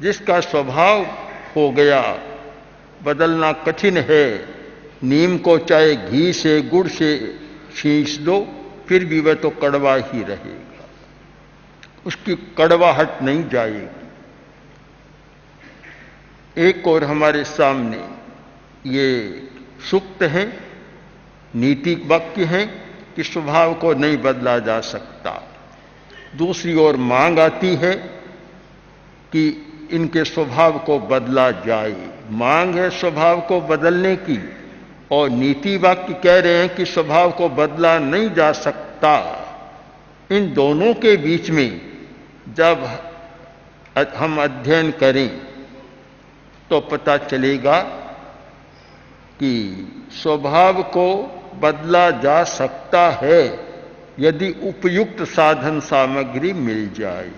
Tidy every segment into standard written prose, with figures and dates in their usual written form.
जिसका स्वभाव हो गया, बदलना कठिन है। नीम को चाहे घी से गुड़ से छींच दो, फिर भी वह तो कड़वा ही रहेगा, उसकी कड़वाहट नहीं जाएगी। एक और हमारे सामने ये सूक्त है, नीति वाक्य है कि स्वभाव को नहीं बदला जा सकता। दूसरी ओर मांग आती है कि इनके स्वभाव को बदला जाए। मांग है स्वभाव को बदलने की, और नीति वाक्य कह रहे हैं कि स्वभाव को बदला नहीं जा सकता। इन दोनों के बीच में जब हम अध्ययन करें तो पता चलेगा कि स्वभाव को बदला जा सकता है यदि उपयुक्त साधन सामग्री मिल जाए।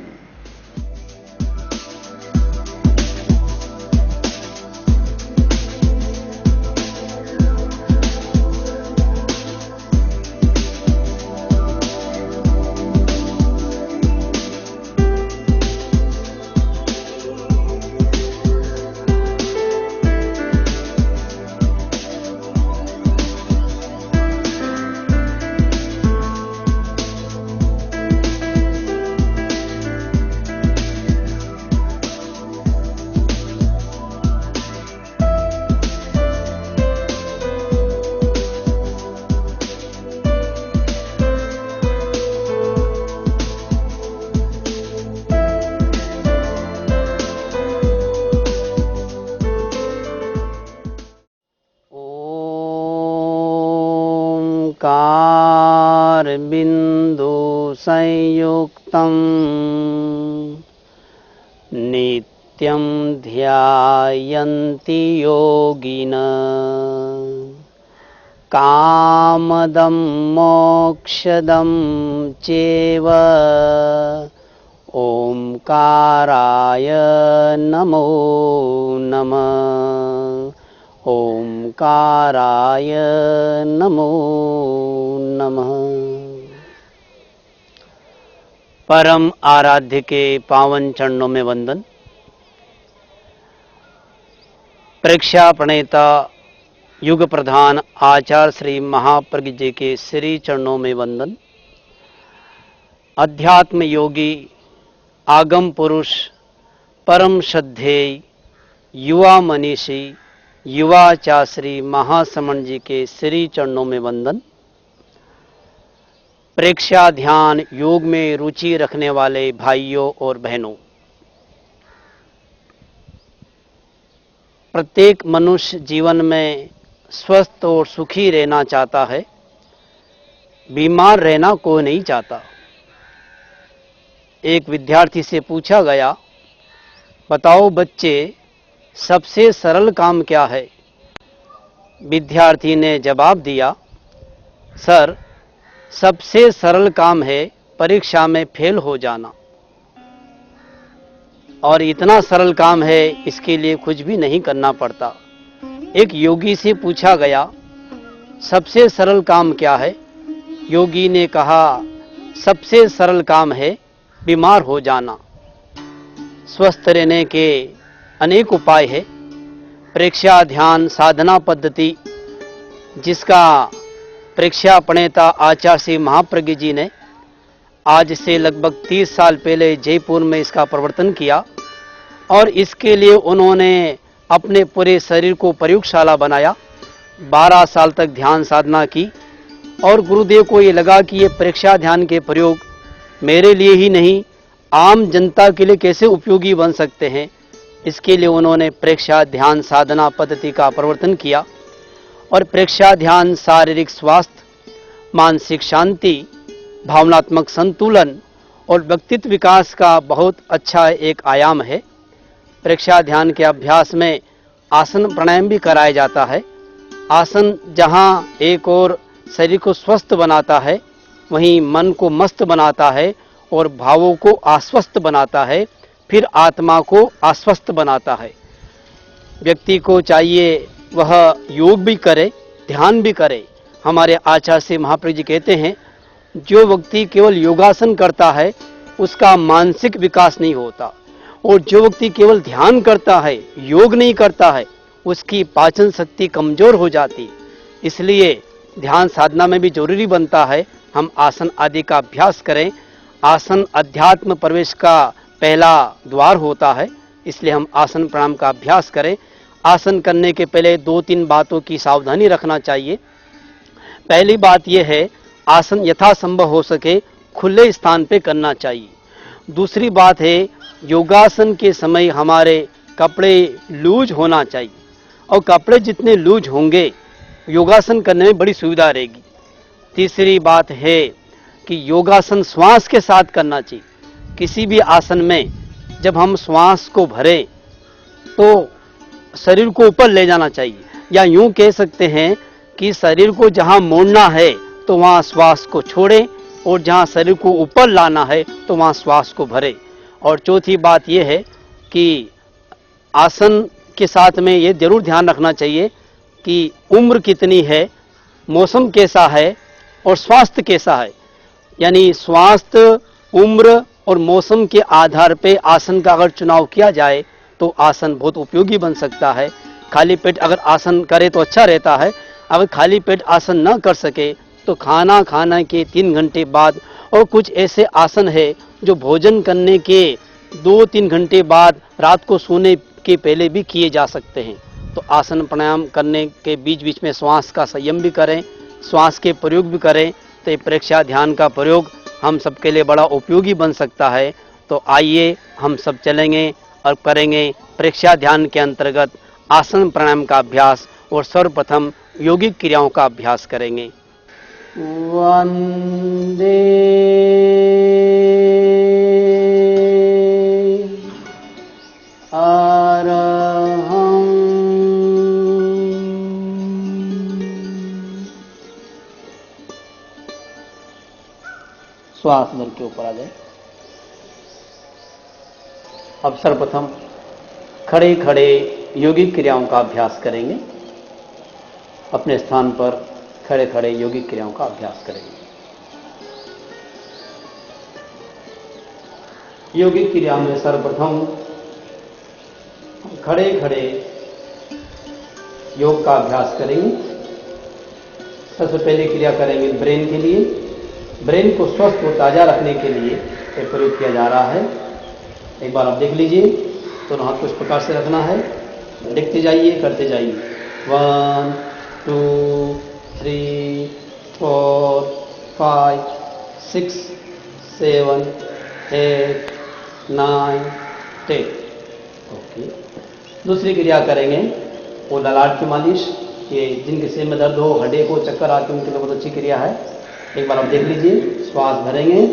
कार बिंदु संयुक्तम नित्यं ध्यायन्ति योगिनः कामदं मोक्षदं चैव ओंकाराय नमो नमः। ओंकाराय नमो नमः। परम आराध्य के पावन चरणों में वंदन। परीक्षा प्रणेता युग प्रधान आचार्य श्री महाप्रज्ञ जी के श्री चरणों में वंदन। अध्यात्म योगी आगम पुरुष परम श्रद्धेय युवा मनीषी युवाचार्य महासमण जी के श्री चरणों में वंदन। प्रेक्षा ध्यान योग में रुचि रखने वाले भाइयों और बहनों, प्रत्येक मनुष्य जीवन में स्वस्थ और सुखी रहना चाहता है, बीमार रहना कोई नहीं चाहता। एक विद्यार्थी से पूछा गया, बताओ बच्चे सबसे सरल काम क्या है? विद्यार्थी ने जवाब दिया, सर सबसे सरल काम है परीक्षा में फेल हो जाना, और इतना सरल काम है इसके लिए कुछ भी नहीं करना पड़ता। एक योगी से पूछा गया, सबसे सरल काम क्या है? योगी ने कहा, सबसे सरल काम है बीमार हो जाना। स्वस्थ रहने के अनेक उपाय है। प्रेक्षा ध्यान साधना पद्धति, जिसका प्रेक्षा प्रणेता आचार्य श्री महाप्रज्ञ जी ने आज से लगभग 30 साल पहले जयपुर में इसका प्रवर्तन किया, और इसके लिए उन्होंने अपने पूरे शरीर को प्रयोगशाला बनाया। 12 साल तक ध्यान साधना की, और गुरुदेव को ये लगा कि ये प्रेक्षा ध्यान के प्रयोग मेरे लिए ही नहीं, आम जनता के लिए कैसे उपयोगी बन सकते हैं। इसके लिए उन्होंने प्रेक्षा ध्यान साधना पद्धति का प्रवर्तन किया, और प्रेक्षा ध्यान शारीरिक स्वास्थ्य, मानसिक शांति, भावनात्मक संतुलन और व्यक्तित्व विकास का बहुत अच्छा एक आयाम है। प्रेक्षा ध्यान के अभ्यास में आसन प्राणायाम भी कराया जाता है। आसन जहां एक और शरीर को स्वस्थ बनाता है, वहीं मन को मस्त बनाता है और भावों को आश्वस्त बनाता है, फिर आत्मा को आश्वस्त बनाता है। व्यक्ति को चाहिए वह योग भी करे, ध्यान भी करे। हमारे आचार्य श्री महाप्रज्ञ जी कहते हैं, जो व्यक्ति केवल योगासन करता है उसका मानसिक विकास नहीं होता, और जो व्यक्ति केवल ध्यान करता है, योग नहीं करता है, उसकी पाचन शक्ति कमजोर हो जाती है। इसलिए ध्यान साधना में भी जरूरी बनता है हम आसन आदि का अभ्यास करें। आसन अध्यात्म प्रवेश का पहला द्वार होता है, इसलिए हम आसन प्राणायाम का अभ्यास करें। आसन करने के पहले 2-3 बातों की सावधानी रखना चाहिए। पहली बात यह है, आसन यथासंभव हो सके खुले स्थान पे करना चाहिए। दूसरी बात है, योगासन के समय हमारे कपड़े लूज होना चाहिए, और कपड़े जितने लूज होंगे योगासन करने में बड़ी सुविधा रहेगी। तीसरी बात है कि योगासन श्वास के साथ करना चाहिए। किसी भी आसन में जब हम श्वास को भरें तो शरीर को ऊपर ले जाना चाहिए, या यूं कह सकते हैं कि शरीर को जहां मोड़ना है तो वहां श्वास को छोड़ें, और जहां शरीर को ऊपर लाना है तो वहां श्वास को भरें। और चौथी बात यह है कि आसन के साथ में ये जरूर ध्यान रखना चाहिए कि उम्र कितनी है, मौसम कैसा है और स्वास्थ्य कैसा है। यानी स्वास्थ्य, उम्र और मौसम के आधार पे आसन का अगर चुनाव किया जाए तो आसन बहुत उपयोगी बन सकता है। खाली पेट अगर आसन करे तो अच्छा रहता है। अगर खाली पेट आसन न कर सके तो खाना खाने के 3 घंटे बाद, और कुछ ऐसे आसन है जो भोजन करने के 2-3 घंटे बाद रात को सोने के पहले भी किए जा सकते हैं। तो आसन प्राणायाम करने के बीच बीच में श्वास का संयम भी करें, श्वास के प्रयोग भी करें, तो ये प्रेक्षा ध्यान का प्रयोग हम सबके लिए बड़ा उपयोगी बन सकता है। तो आइए हम सब चलेंगे और करेंगे प्रेक्षा ध्यान के अंतर्गत आसन प्राणायाम का अभ्यास, और सर्वप्रथम योगिक क्रियाओं का अभ्यास करेंगे। वंदे अरहं श्वास भर के ऊपर आ जाए। अब सर्वप्रथम खड़े खड़े योगिक क्रियाओं का अभ्यास करेंगे। अपने स्थान पर खड़े खड़े योगिक क्रियाओं का अभ्यास करेंगे। योगिक क्रिया में सर्वप्रथम खड़े खड़े योग का अभ्यास करेंगे। सबसे पहले क्रिया करेंगे ब्रेन के लिए। ब्रेन को स्वस्थ और ताजा रखने के लिए एक प्रयोग किया जा रहा है। एक बार आप देख लीजिए, दोनों हाथ कुछ प्रकार से रखना है, देखते जाइए, करते जाइए। 1 2 3 4 5 6 7 8 9 10। ओके। दूसरी क्रिया करेंगे वो ललाट की मालिश। ये जिनके सिर में दर्द हो, हड्डी को चक्कर आते, उनके लिए बहुत अच्छी क्रिया है। एक बार आप देख लीजिए। श्वास भरेंगे,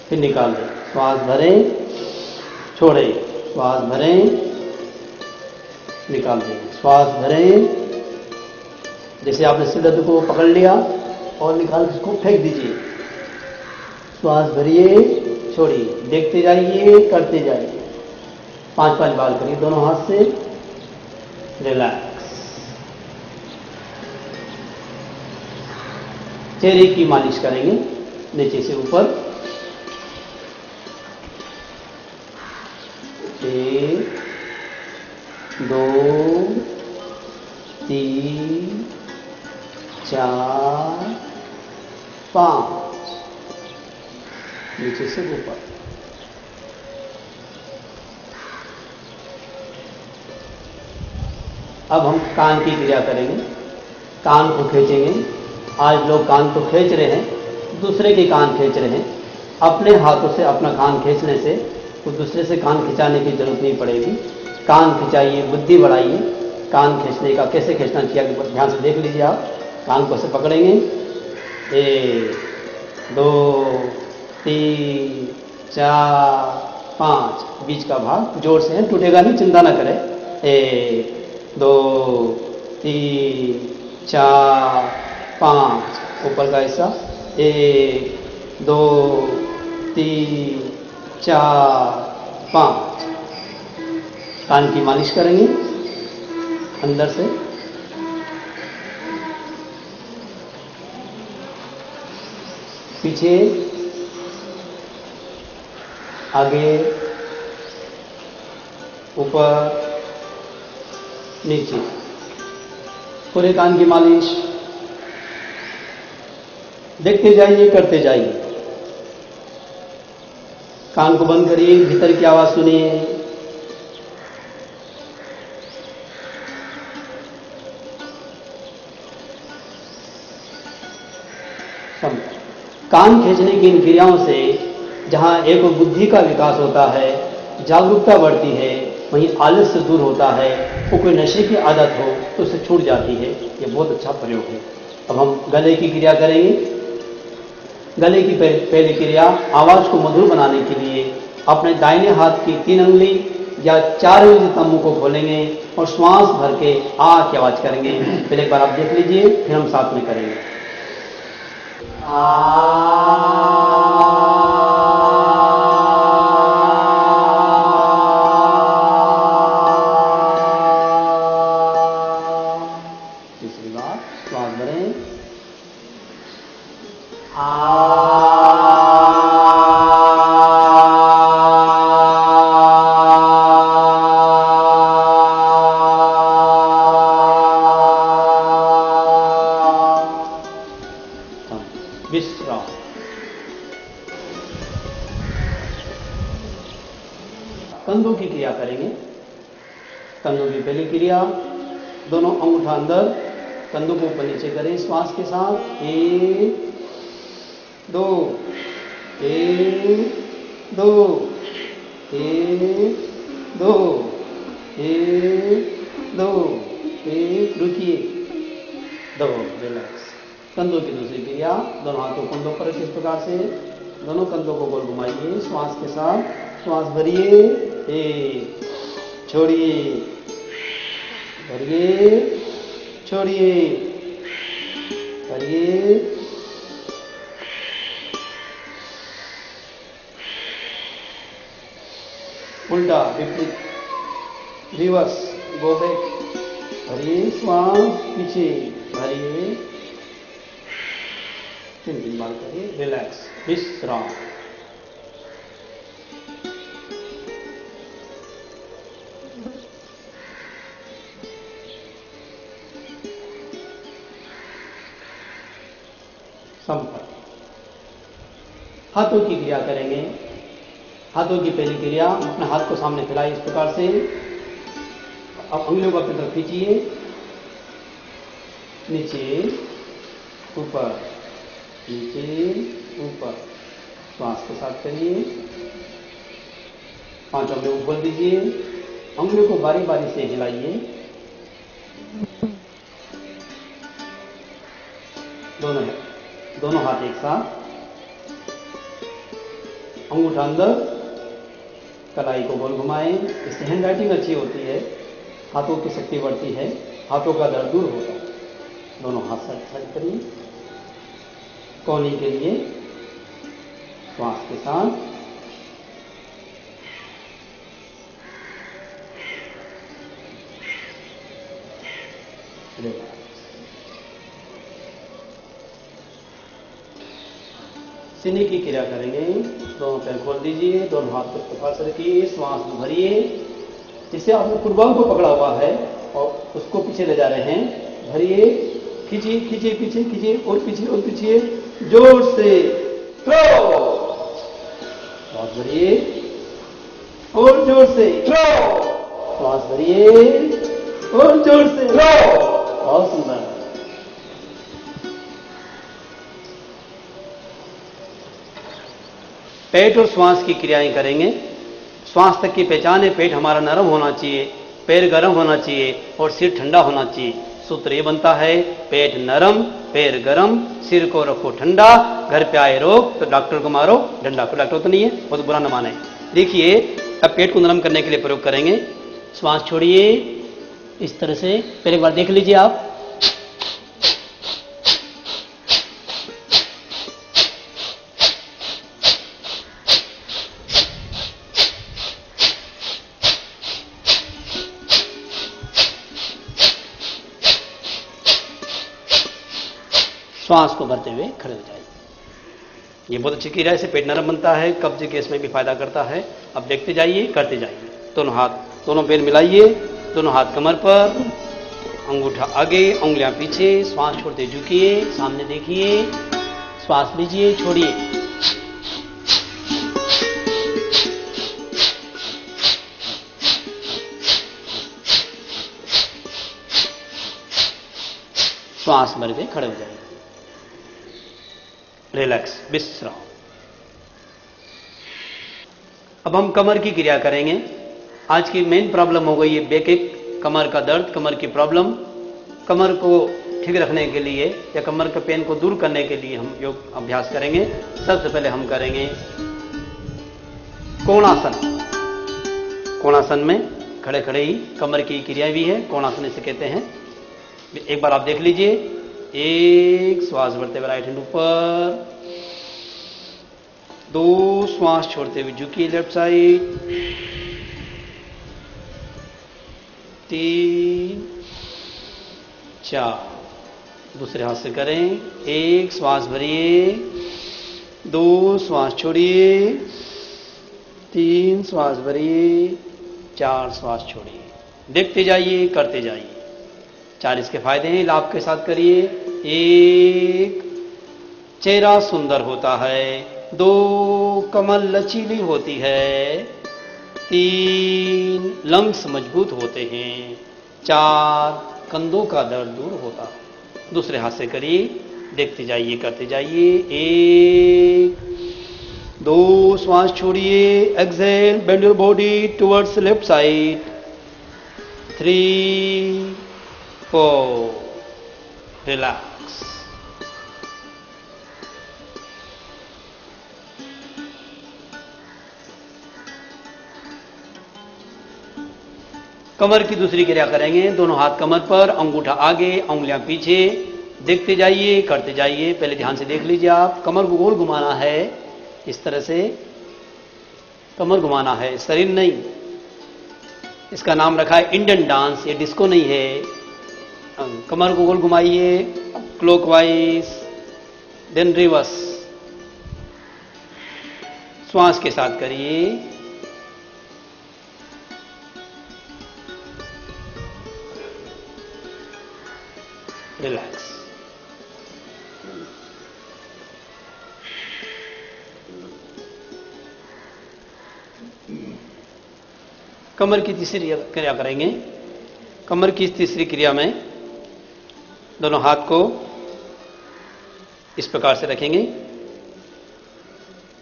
फिर निकाल दें। श्वास भरें, छोड़ें, श्वास भरें, निकाल दें, श्वास भरें। जैसे आपने सिर दर्द को पकड़ लिया और निकाल के इसको फेंक दीजिए। श्वास भरिए, छोड़िए, देखते जाइए, करते जाइए। 5-5 बार करिए दोनों हाथ से। रिलैक्स। चेहरे की मालिश करेंगे नीचे से ऊपर। 1 2 3 4 5 नीचे से ऊपर। अब हम कान की क्रिया करेंगे। कान को खींचेंगे। आज लोग कान तो खींच रहे हैं, दूसरे के कान खींच रहे हैं। अपने हाथों से अपना कान खींचने से तो दूसरे से कान खिंचाने की जरूरत नहीं पड़ेगी। कान खिंचाइए, बुद्धि बढ़ाइए। कान खींचने का कैसे खींचना चाहिए ध्यान से देख लीजिए। आप कान को से पकड़ेंगे। 1 2 3 4 5 बीच का भाग जोर से है, टूटेगा नहीं, चिंता ना करें। 1 2 3 4 5 ऊपर का हिस्सा। 1 2 3 4 5। कान की मालिश करेंगे अंदर से। पीछे, आगे, ऊपर नीचे। पूरे कान की मालिश देखते जाइए, करते जाइए। कान को बंद करिए, भीतर की आवाज सुनिए। कान खींचने की इन क्रियाओं से जहां एक बुद्धि का विकास होता है, जागरूकता बढ़ती है, वहीं आलस्य दूर होता है। वो कोई नशे की आदत हो तो उससे छूट जाती है। ये बहुत अच्छा प्रयोग है। अब हम गले की क्रिया करेंगे। गले की पहली क्रिया, आवाज को मधुर बनाने के लिए अपने दाहिने हाथ की 3 अंगुली या 4 अंगुली से मुंह को खोलेंगे और श्वास भर के आ की आवाज करेंगे। पहले एक बार आप देख लीजिए, फिर हम साथ में करेंगे। तीसरी बार श्वास भरें। विश्राम। कंधों की क्रिया करेंगे। कंधों की पहली क्रिया, दोनों अंगूठा अंदर, कंधों को ऊपर नीचे करें श्वास के साथ। 1 2 1 2 1 2 1 2 1। रुकिए, 2। रिलैक्स। कंधों की दूसरी क्रिया, दोनों हाथों कंधों पर इस प्रकार से दोनों कंधों को गोल घुमाइए श्वास के साथ। श्वास भरिए, 1 छोड़िए, भरिए, छोड़िए, भरिए, उल्टा विपरीत, रिवर्स, गो बैक। भरिए श्वास, पीछे भरिए, 3 बार करिए। रिलैक्स, विश्राम। संपर्क। हाथों की क्रिया करेंगे। हाथों की पहली क्रिया, अपने हाथ को सामने फैलाइए इस प्रकार से। अब उंगलियों को अपनी तरफ खींचिए, नीचे ऊपर, नीचे ऊपर। श्वास के साथ करिए। 5 उंगलियों को खोल दीजिए। उंगलियों को बारी बारी से हिलाइए। दोनों हाथ एक साथ, अंगूठा अंदर, कलाई को गोल घुमाएं। इससे हैंड राइटिंग अच्छी होती है, हाथों की शक्ति बढ़ती है, हाथों का दर्द दूर होता है। दोनों हाथ साइड करिए। कोहनी के लिए श्वास के साथ, सीने की क्रिया करेंगे। दोनों पैर खोल दीजिए, दोनों हाथ को पास रखिए, श्वास भरिए। जिससे आपने कुर्बान को पकड़ा हुआ है और उसको पीछे ले जा रहे हैं। भरिए, खींचिए, खींचिए, पीछे खींचिए, और पीछे और पीछे, जोर से थ्रो। श्वास भरिए और जोर से थ्रो। श्वास भरिए और जोर से थ्रो। बहुत सुंदर। पेट और श्वास की क्रियाएं करेंगे। श्वास तक की पहचान है, पेट हमारा नरम होना चाहिए, पैर गर्म होना चाहिए और सिर ठंडा होना चाहिए। सूत्र ये बनता है, पेट नरम, पैर गर्म, सिर को रखो ठंडा, घर पे आए रोग तो डॉक्टर को मारो डंडा। कोई डॉक्टर तो नहीं है, बहुत बुरा न माने। देखिए, अब पेट को नरम करने के लिए प्रयोग करेंगे। श्वास छोड़िए इस तरह से, पहले एक बार देख लीजिए आप। श्वास को भरते हुए खड़े हो जाइए। ये बहुत अच्छी क्रिया है, इससे पेट नरम बनता है, कब्ज गैस में भी फायदा करता है। अब देखते जाइए, करते जाइए। दोनों हाथ दोनों पैर मिलाइए, दोनों हाथ कमर पर, अंगूठा आगे, उंगलियां पीछे, श्वास छोड़ते झुकिए, सामने देखिए, श्वास लीजिए, छोड़िए। श्वास भर के खड़े हो जाइए, रिलैक्स, विश्राम। अब हम कमर की क्रिया करेंगे। आज की मेन प्रॉब्लम हो गई है बैक एक, कमर का दर्द, कमर की प्रॉब्लम। कमर को ठीक रखने के लिए या कमर के पेन को दूर करने के लिए हम योग अभ्यास करेंगे। सबसे पहले हम करेंगे कोणासन। कोणासन में खड़े खड़े ही कमर की क्रिया भी है, कोणासन इसे कहते हैं। एक बार आप देख लीजिए, एक श्वास भरते हुए राइट हैंड ऊपर, 2 श्वास छोड़ते हुए झुकिए लेफ्ट साइड, 3, 4, दूसरे हाथ से करें, 1 श्वास भरिए, 2 श्वास छोड़िए, 3 श्वास भरिए, 4 श्वास छोड़िए। देखते जाइए, करते जाइए। 4 इसके फायदे हैं, लाभ के साथ करिए। 1, चेहरा सुंदर होता है। 2, कमर लचीली होती है। 3, लंग्स मजबूत होते हैं। 4, कंधों का दर्द दूर होता है। दूसरे हाथ से करिए, देखते जाइए, करते जाइए। 1, 2 श्वास छोड़िए, exhale, bend your body towards left side. 3, 4, relax. कमर की दूसरी क्रिया करेंगे। दोनों हाथ कमर पर, अंगूठा आगे, उंगलियां पीछे। देखते जाइए, करते जाइए। पहले ध्यान से देख लीजिए। आप कमर को गोल घुमाना है, इस तरह से कमर घुमाना है, शरीर नहीं। इसका नाम रखा है इंडियन डांस, ये डिस्को नहीं है। कमर को गोल घुमाइए, क्लॉकवाइज, देन रिवर्स। श्वास के साथ करिए। रिलैक्स। कमर की तीसरी क्रिया करेंगे। कमर की इस तीसरी क्रिया में दोनों हाथ को इस प्रकार से रखेंगे,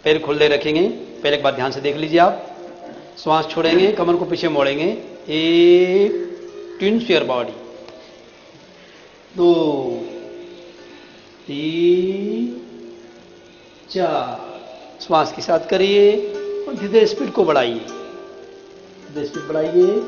पैर खुले रखेंगे। पहले एक बार ध्यान से देख लीजिए आप। श्वास छोड़ेंगे, कमर को पीछे मोड़ेंगे। 1, ट्विंस योर बॉडी। 2, 3, 4। श्वास के साथ करिए और धीरे धीरे स्पीड को बढ़ाइए। धीरे स्पीड बढ़ाइए।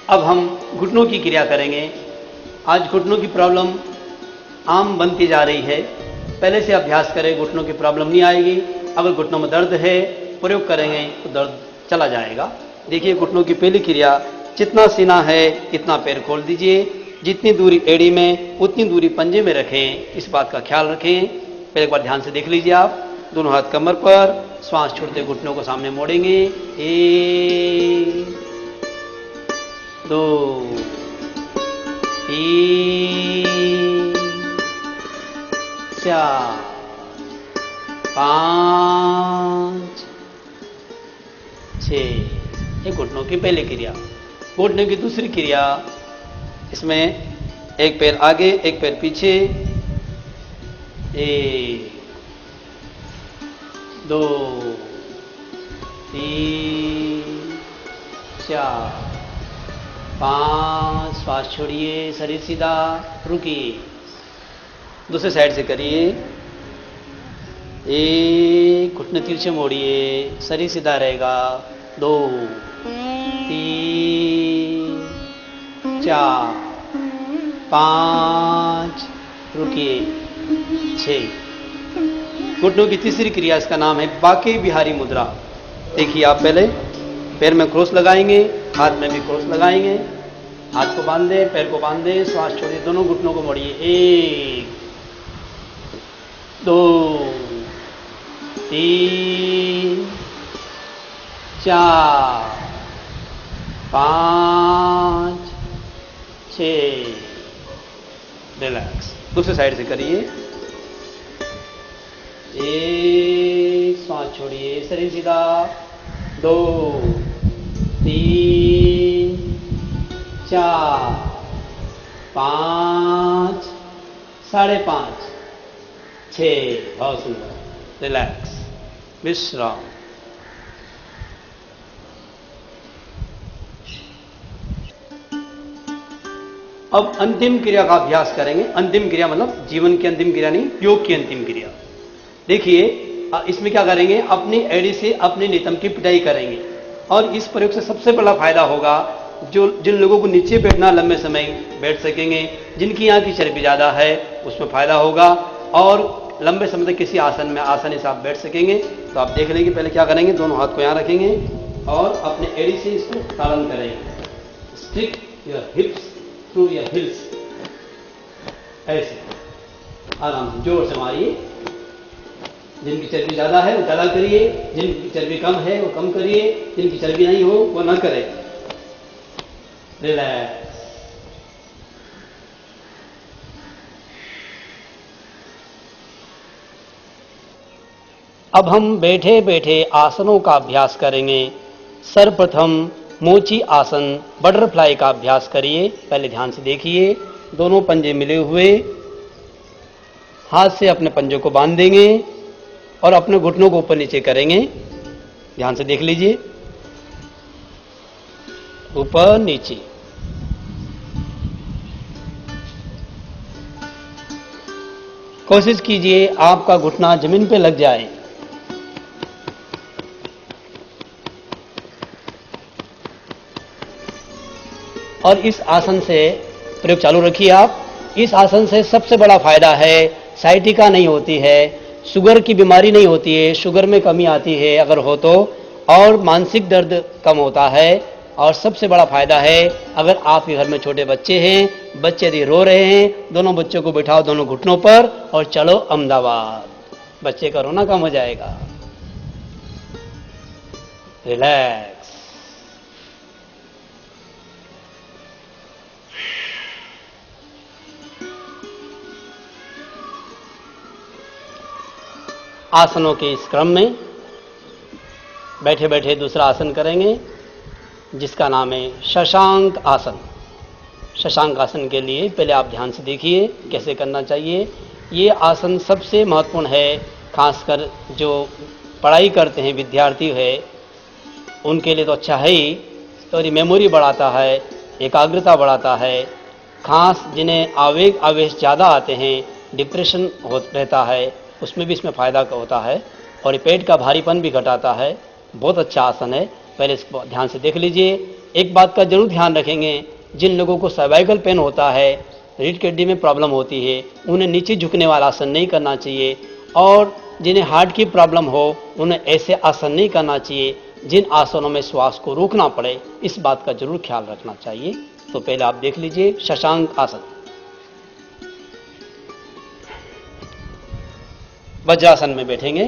अब हम घुटनों की क्रिया करेंगे। आज घुटनों की प्रॉब्लम आम बनती जा रही है। पहले से अभ्यास करें, घुटनों की प्रॉब्लम नहीं आएगी। अगर घुटनों में दर्द है, प्रयोग करेंगे तो दर्द चला जाएगा। देखिए घुटनों की पहली क्रिया, जितना सीना है इतना पैर खोल दीजिए। जितनी दूरी एड़ी में उतनी दूरी पंजे में रखें, इस बात का ख्याल रखें। पहले एक बार ध्यान से देख लीजिए आप। दोनों हाथ कमर पर, श्वास छोड़ते घुटनों को सामने मोड़ेंगे। 1, 2, 3, 4, 5, 6। ये घुटनों की पहली क्रिया। घुटनों की दूसरी क्रिया, इसमें एक पैर आगे, एक पैर पीछे। 1, 2, 3, 4, 5। श्वास छोड़िए, शरीर सीधा, रुकिए। दूसरे साइड से करिए। 1, घुटने तिरछे मोड़िए, शरीर सीधा रहेगा। 2, 3, 4, 5, रुकिए। 6। घुटनों की तीसरी क्रिया, इसका नाम है बाके बिहारी मुद्रा। देखिए आप पहले पैर में क्रॉस लगाएंगे, हाथ में भी क्रॉस लगाएंगे, हाथ को बांधे, पैर को बांधे, श्वास छोड़िए, दोनों घुटनों को मोड़िए। 1 2 3 4 5 6। रिलैक्स। दूसरी साइड से करिए। 1 श्वास छोड़िए, शरीर सीधा। 2 3 4 5 5.5 6। बहुत सुंदर। रिलैक्स, विश्राम। अब अंतिम क्रिया का अभ्यास करेंगे। अंतिम क्रिया मतलब जीवन की अंतिम क्रिया नहीं, योग की अंतिम क्रिया। देखिए इसमें क्या करेंगे, अपनी एड़ी से अपने नितंब की पिटाई करेंगे। और इस प्रयोग से सबसे बड़ा फायदा होगा, जिन लोगों को नीचे बैठना लंबे समय बैठ सकेंगे, जिनकी यहाँ की चर्बी ज़्यादा है उसमें फायदा होगा, और लंबे समय तक किसी आसन में आसानी से आप बैठ सकेंगे। तो आप देख लेंगे, पहले क्या करेंगे, दोनों हाथ को यहाँ रखेंगे और अपने एड़ी से इसको ताड़न करेंगे। Stick your hips through your hills, ऐसे आराम से जोर से मारिए। जिनकी चर्बी ज्यादा है वो ज्यादा करिए, जिनकी चर्बी कम है वो कम करिए, जिनकी चर्बी नहीं हो वो ना करे। रिलैक्स। अब हम बैठे बैठे आसनों का अभ्यास करेंगे। सर्वप्रथम मोची आसन, बटरफ्लाई का अभ्यास करिए। पहले ध्यान से देखिए, दोनों पंजे मिले हुए, हाथ से अपने पंजों को बांध देंगे और अपने घुटनों को ऊपर नीचे करेंगे। ध्यान से देख लीजिए, ऊपर नीचे। कोशिश कीजिए आपका घुटना जमीन पे लग जाए। और इस आसन से प्रयोग चालू रखिए आप। इस आसन से सबसे बड़ा फायदा है, साइटिका नहीं होती है, शुगर की बीमारी नहीं होती है, शुगर में कमी आती है अगर हो तो, और मानसिक दर्द कम होता है। और सबसे बड़ा फायदा है, अगर आपके घर में छोटे बच्चे हैं, बच्चे यदि रो रहे हैं, दोनों बच्चों को बिठाओ दोनों घुटनों पर और चलो अहमदाबाद, बच्चे का रोना कम हो जाएगा। रिलैक्स। आसनों के इस क्रम में बैठे बैठे दूसरा आसन करेंगे, जिसका नाम है शशांक आसन। शशांक आसन के लिए पहले आप ध्यान से देखिए कैसे करना चाहिए। ये आसन सबसे महत्वपूर्ण है, खासकर जो पढ़ाई करते हैं विद्यार्थी है उनके लिए तो अच्छा है ही, और ये मेमोरी बढ़ाता है, एकाग्रता बढ़ाता है। खास जिन्हें आवेग आवेश ज़्यादा आते हैं, डिप्रेशन रहता है, उसमें भी इसमें फ़ायदा होता है। और ये पेट का भारीपन भी घटाता है। बहुत अच्छा आसन है, पहले इसको ध्यान से देख लीजिए। एक बात का जरूर ध्यान रखेंगे, जिन लोगों को सर्वाइकल पेन होता है, रीढ़ की हड्डी में प्रॉब्लम होती है, उन्हें नीचे झुकने वाला आसन नहीं करना चाहिए। और जिन्हें हार्ट की प्रॉब्लम हो उन्हें ऐसे आसन नहीं करना चाहिए जिन आसनों में श्वास को रोकना पड़े, इस बात का जरूर ख्याल रखना चाहिए। तो पहले आप देख लीजिए शशांक आसन। वज्रासन में बैठेंगे,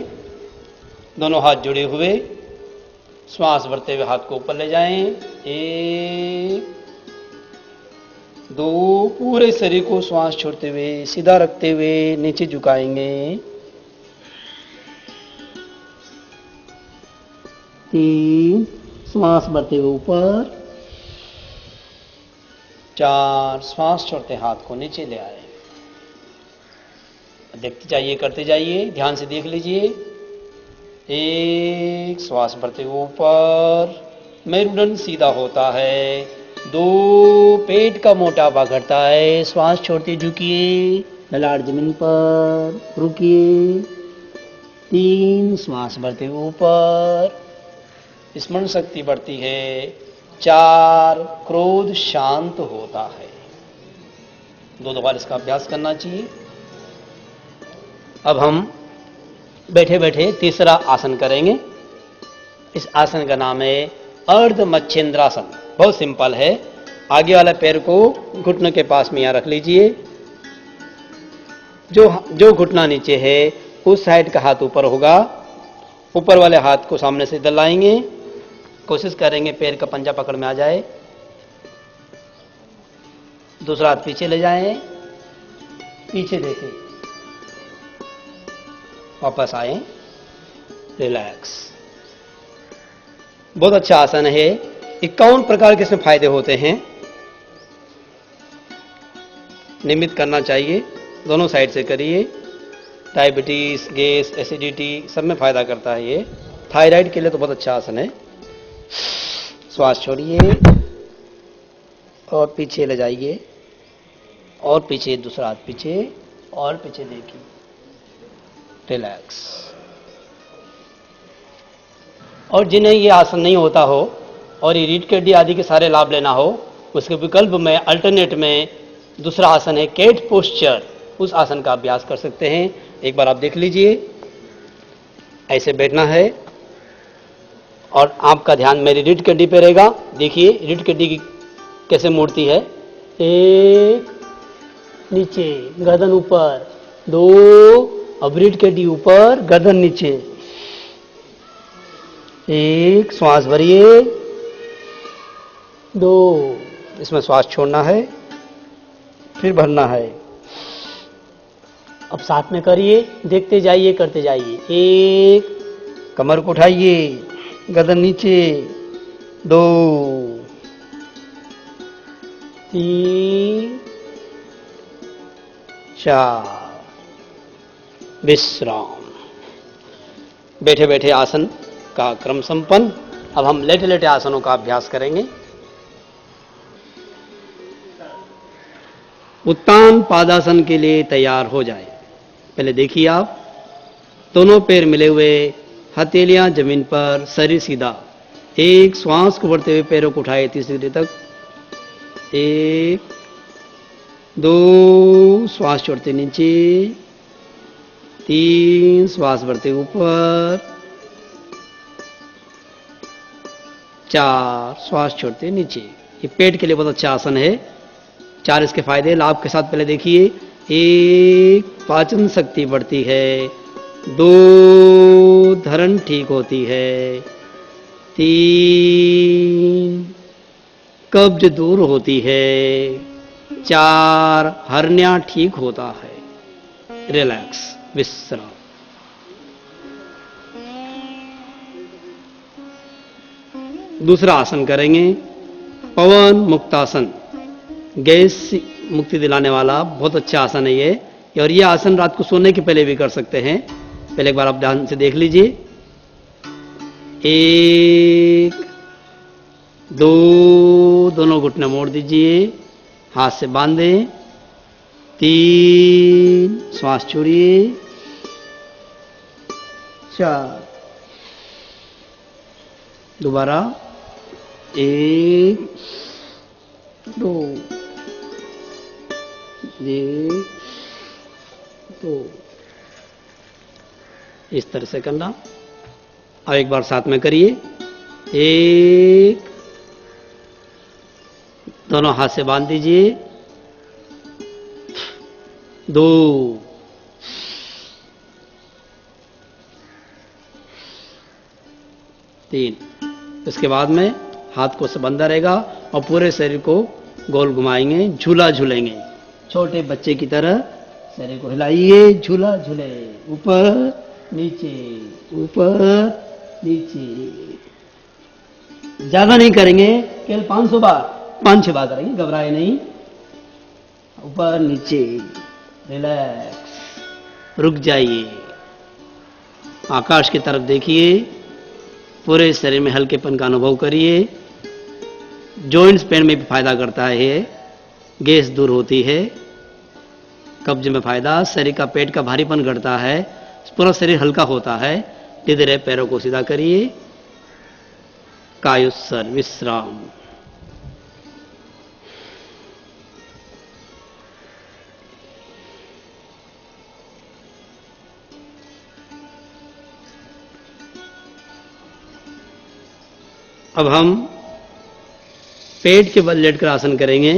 दोनों हाथ जुड़े हुए, श्वास भरते हुए हाथ को ऊपर ले जाएं। 1 2, पूरे शरीर को श्वास छोड़ते हुए सीधा रखते हुए नीचे झुकाएंगे। 3, श्वास भरते हुए ऊपर। 4, श्वास छोड़ते हाथ को नीचे ले आए। देखते जाइए, करते जाइए, ध्यान से देख लीजिए। 1, श्वास भरते हुए ऊपर, मेरुदंड सीधा होता है। 2, पेट का मोटापा घटता है, श्वास छोड़ते झुकिए, ललाट जमीन पर, रुकिए। 3, श्वास भरते हुए ऊपर, स्मरण शक्ति बढ़ती है। 4, क्रोध शांत होता है। 2 बार इसका अभ्यास करना चाहिए। अब हम बैठे बैठे तीसरा आसन करेंगे। इस आसन का नाम है अर्ध मच्छेंद्रासन। बहुत सिंपल है। आगे वाला पैर को घुटने के पास में यहां रख लीजिए। जो घुटना नीचे है उस साइड का हाथ ऊपर होगा। ऊपर वाले हाथ को सामने से इधर लाएंगे। कोशिश करेंगे पैर का पंजा पकड़ में आ जाए। दूसरा हाथ पीछे ले जाएं, पीछे देखें, वापस आए, रिलैक्स। बहुत अच्छा आसन है। 51 प्रकार के इसमें फायदे होते हैं। नियमित करना चाहिए। दोनों साइड से करिए। डायबिटीज, गैस, एसिडिटी सब में फायदा करता है ये। थायराइड के लिए तो बहुत अच्छा आसन है। श्वास छोड़िए और पीछे ले जाइए और पीछे, दूसरा हाथ पीछे और पीछे देखिए, रिलैक्स। और जिन्हें ये आसन नहीं होता हो और ये रीढ़ की हड्डी आदि के सारे लाभ लेना हो, उसके विकल्प में अल्टरनेट में दूसरा आसन है कैट पोस्चर। उस आसन का अभ्यास कर सकते हैं। एक बार आप देख लीजिए। ऐसे बैठना है और आपका ध्यान मेरी रीढ़ की हड्डी पे रहेगा। देखिए रीढ़ की हड्डी की कैसे मुड़ती है। एक, नीचे, गर्दन ऊपर, दो, अब रीढ़ की हड्डी ऊपर, गर्दन नीचे। एक, श्वास भरिए, दो, इसमें श्वास छोड़ना है, फिर भरना है। अब साथ में करिए, देखते जाइए, करते जाइए। एक, कमर को उठाइए, गर्दन नीचे, दो, तीन, चार, विश्राम। बैठे बैठे आसन का क्रम संपन्न। अब हम लेटे लेटे आसनों का अभ्यास करेंगे। उत्तान पादासन के लिए तैयार हो जाए। पहले देखिए आप, दोनों पैर मिले हुए, हथेलियां जमीन पर, शरीर सीधा। एक, श्वास को भरते हुए पैरों को उठाए 30 डिग्री तक। एक, दो, श्वास छोड़ते नीचे, तीन, श्वास भरते ऊपर, चार, श्वास छोड़ते नीचे। ये पेट के लिए बहुत अच्छा आसन है। चार इसके फायदे लाभ के साथ पहले देखिए। एक, पाचन शक्ति बढ़ती है। दो, धरण ठीक होती है। तीन, कब्ज दूर होती है। चार, हर्निया ठीक होता है। रिलैक्स, विश्राम। दूसरा आसन करेंगे, पवन मुक्तासन। गैस मुक्ति दिलाने वाला बहुत अच्छा आसन है ये। और ये आसन रात को सोने के पहले भी कर सकते हैं। पहले एक बार आप ध्यान से देख लीजिए। एक, दो, दोनों घुटने मोड़ दीजिए, हाथ से बांधे। तीन, श्वास छोड़िए। चार, दोबारा। एक, दो, एक, दो, इस तरह से करना। अब एक बार साथ में करिए। एक, दोनों हाथ से बांध दीजिए। दो, तीन। इसके बाद में हाथ को से बंधा रहेगा और पूरे शरीर को गोल घुमाएंगे, झूला झूलेंगे। छोटे बच्चे की तरह शरीर को हिलाइए, झूला झूले, ऊपर नीचे, ऊपर नीचे। ज्यादा नहीं करेंगे, केवल 500 बार, 5-6 बार करेंगे, घबराए नहीं। ऊपर नीचे, रिलैक्स, रुक जाइए, आकाश की तरफ देखिए, पूरे शरीर में हल्केपन का अनुभव करिए। जॉइंट्स पेन में भी फायदा करता है ये। गैस दूर होती है, कब्ज में फायदा, शरीर का पेट का भारीपन घटता है, पूरा शरीर हल्का होता है। धीरे धीरे पैरों को सीधा करिए, कायोत्सर्ग, विश्राम। अब हम पेट के बल लेटकर आसन करेंगे।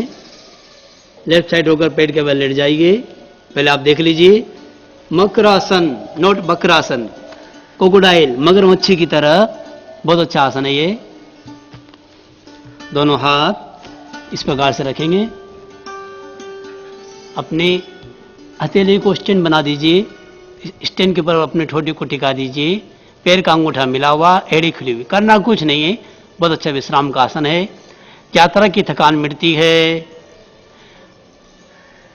लेफ्ट साइड होकर पेट के बल लेट जाइए। पहले आप देख लीजिए मकरासन, नोट बकरासन, क्रोकोडाइल, मगरमच्छी की तरह। बहुत अच्छा आसन है ये। दोनों हाथ इस प्रकार से रखेंगे। अपने हथेली को स्टैंड बना दीजिए। स्टैंड के ऊपर अपने ठोडी को टिका दीजिए। पैर का अंगूठा मिला हुआ, एड़ी खुली हुई। करना कुछ नहीं है, बहुत अच्छा विश्राम का आसन है। यात्रा की थकान मिटती है।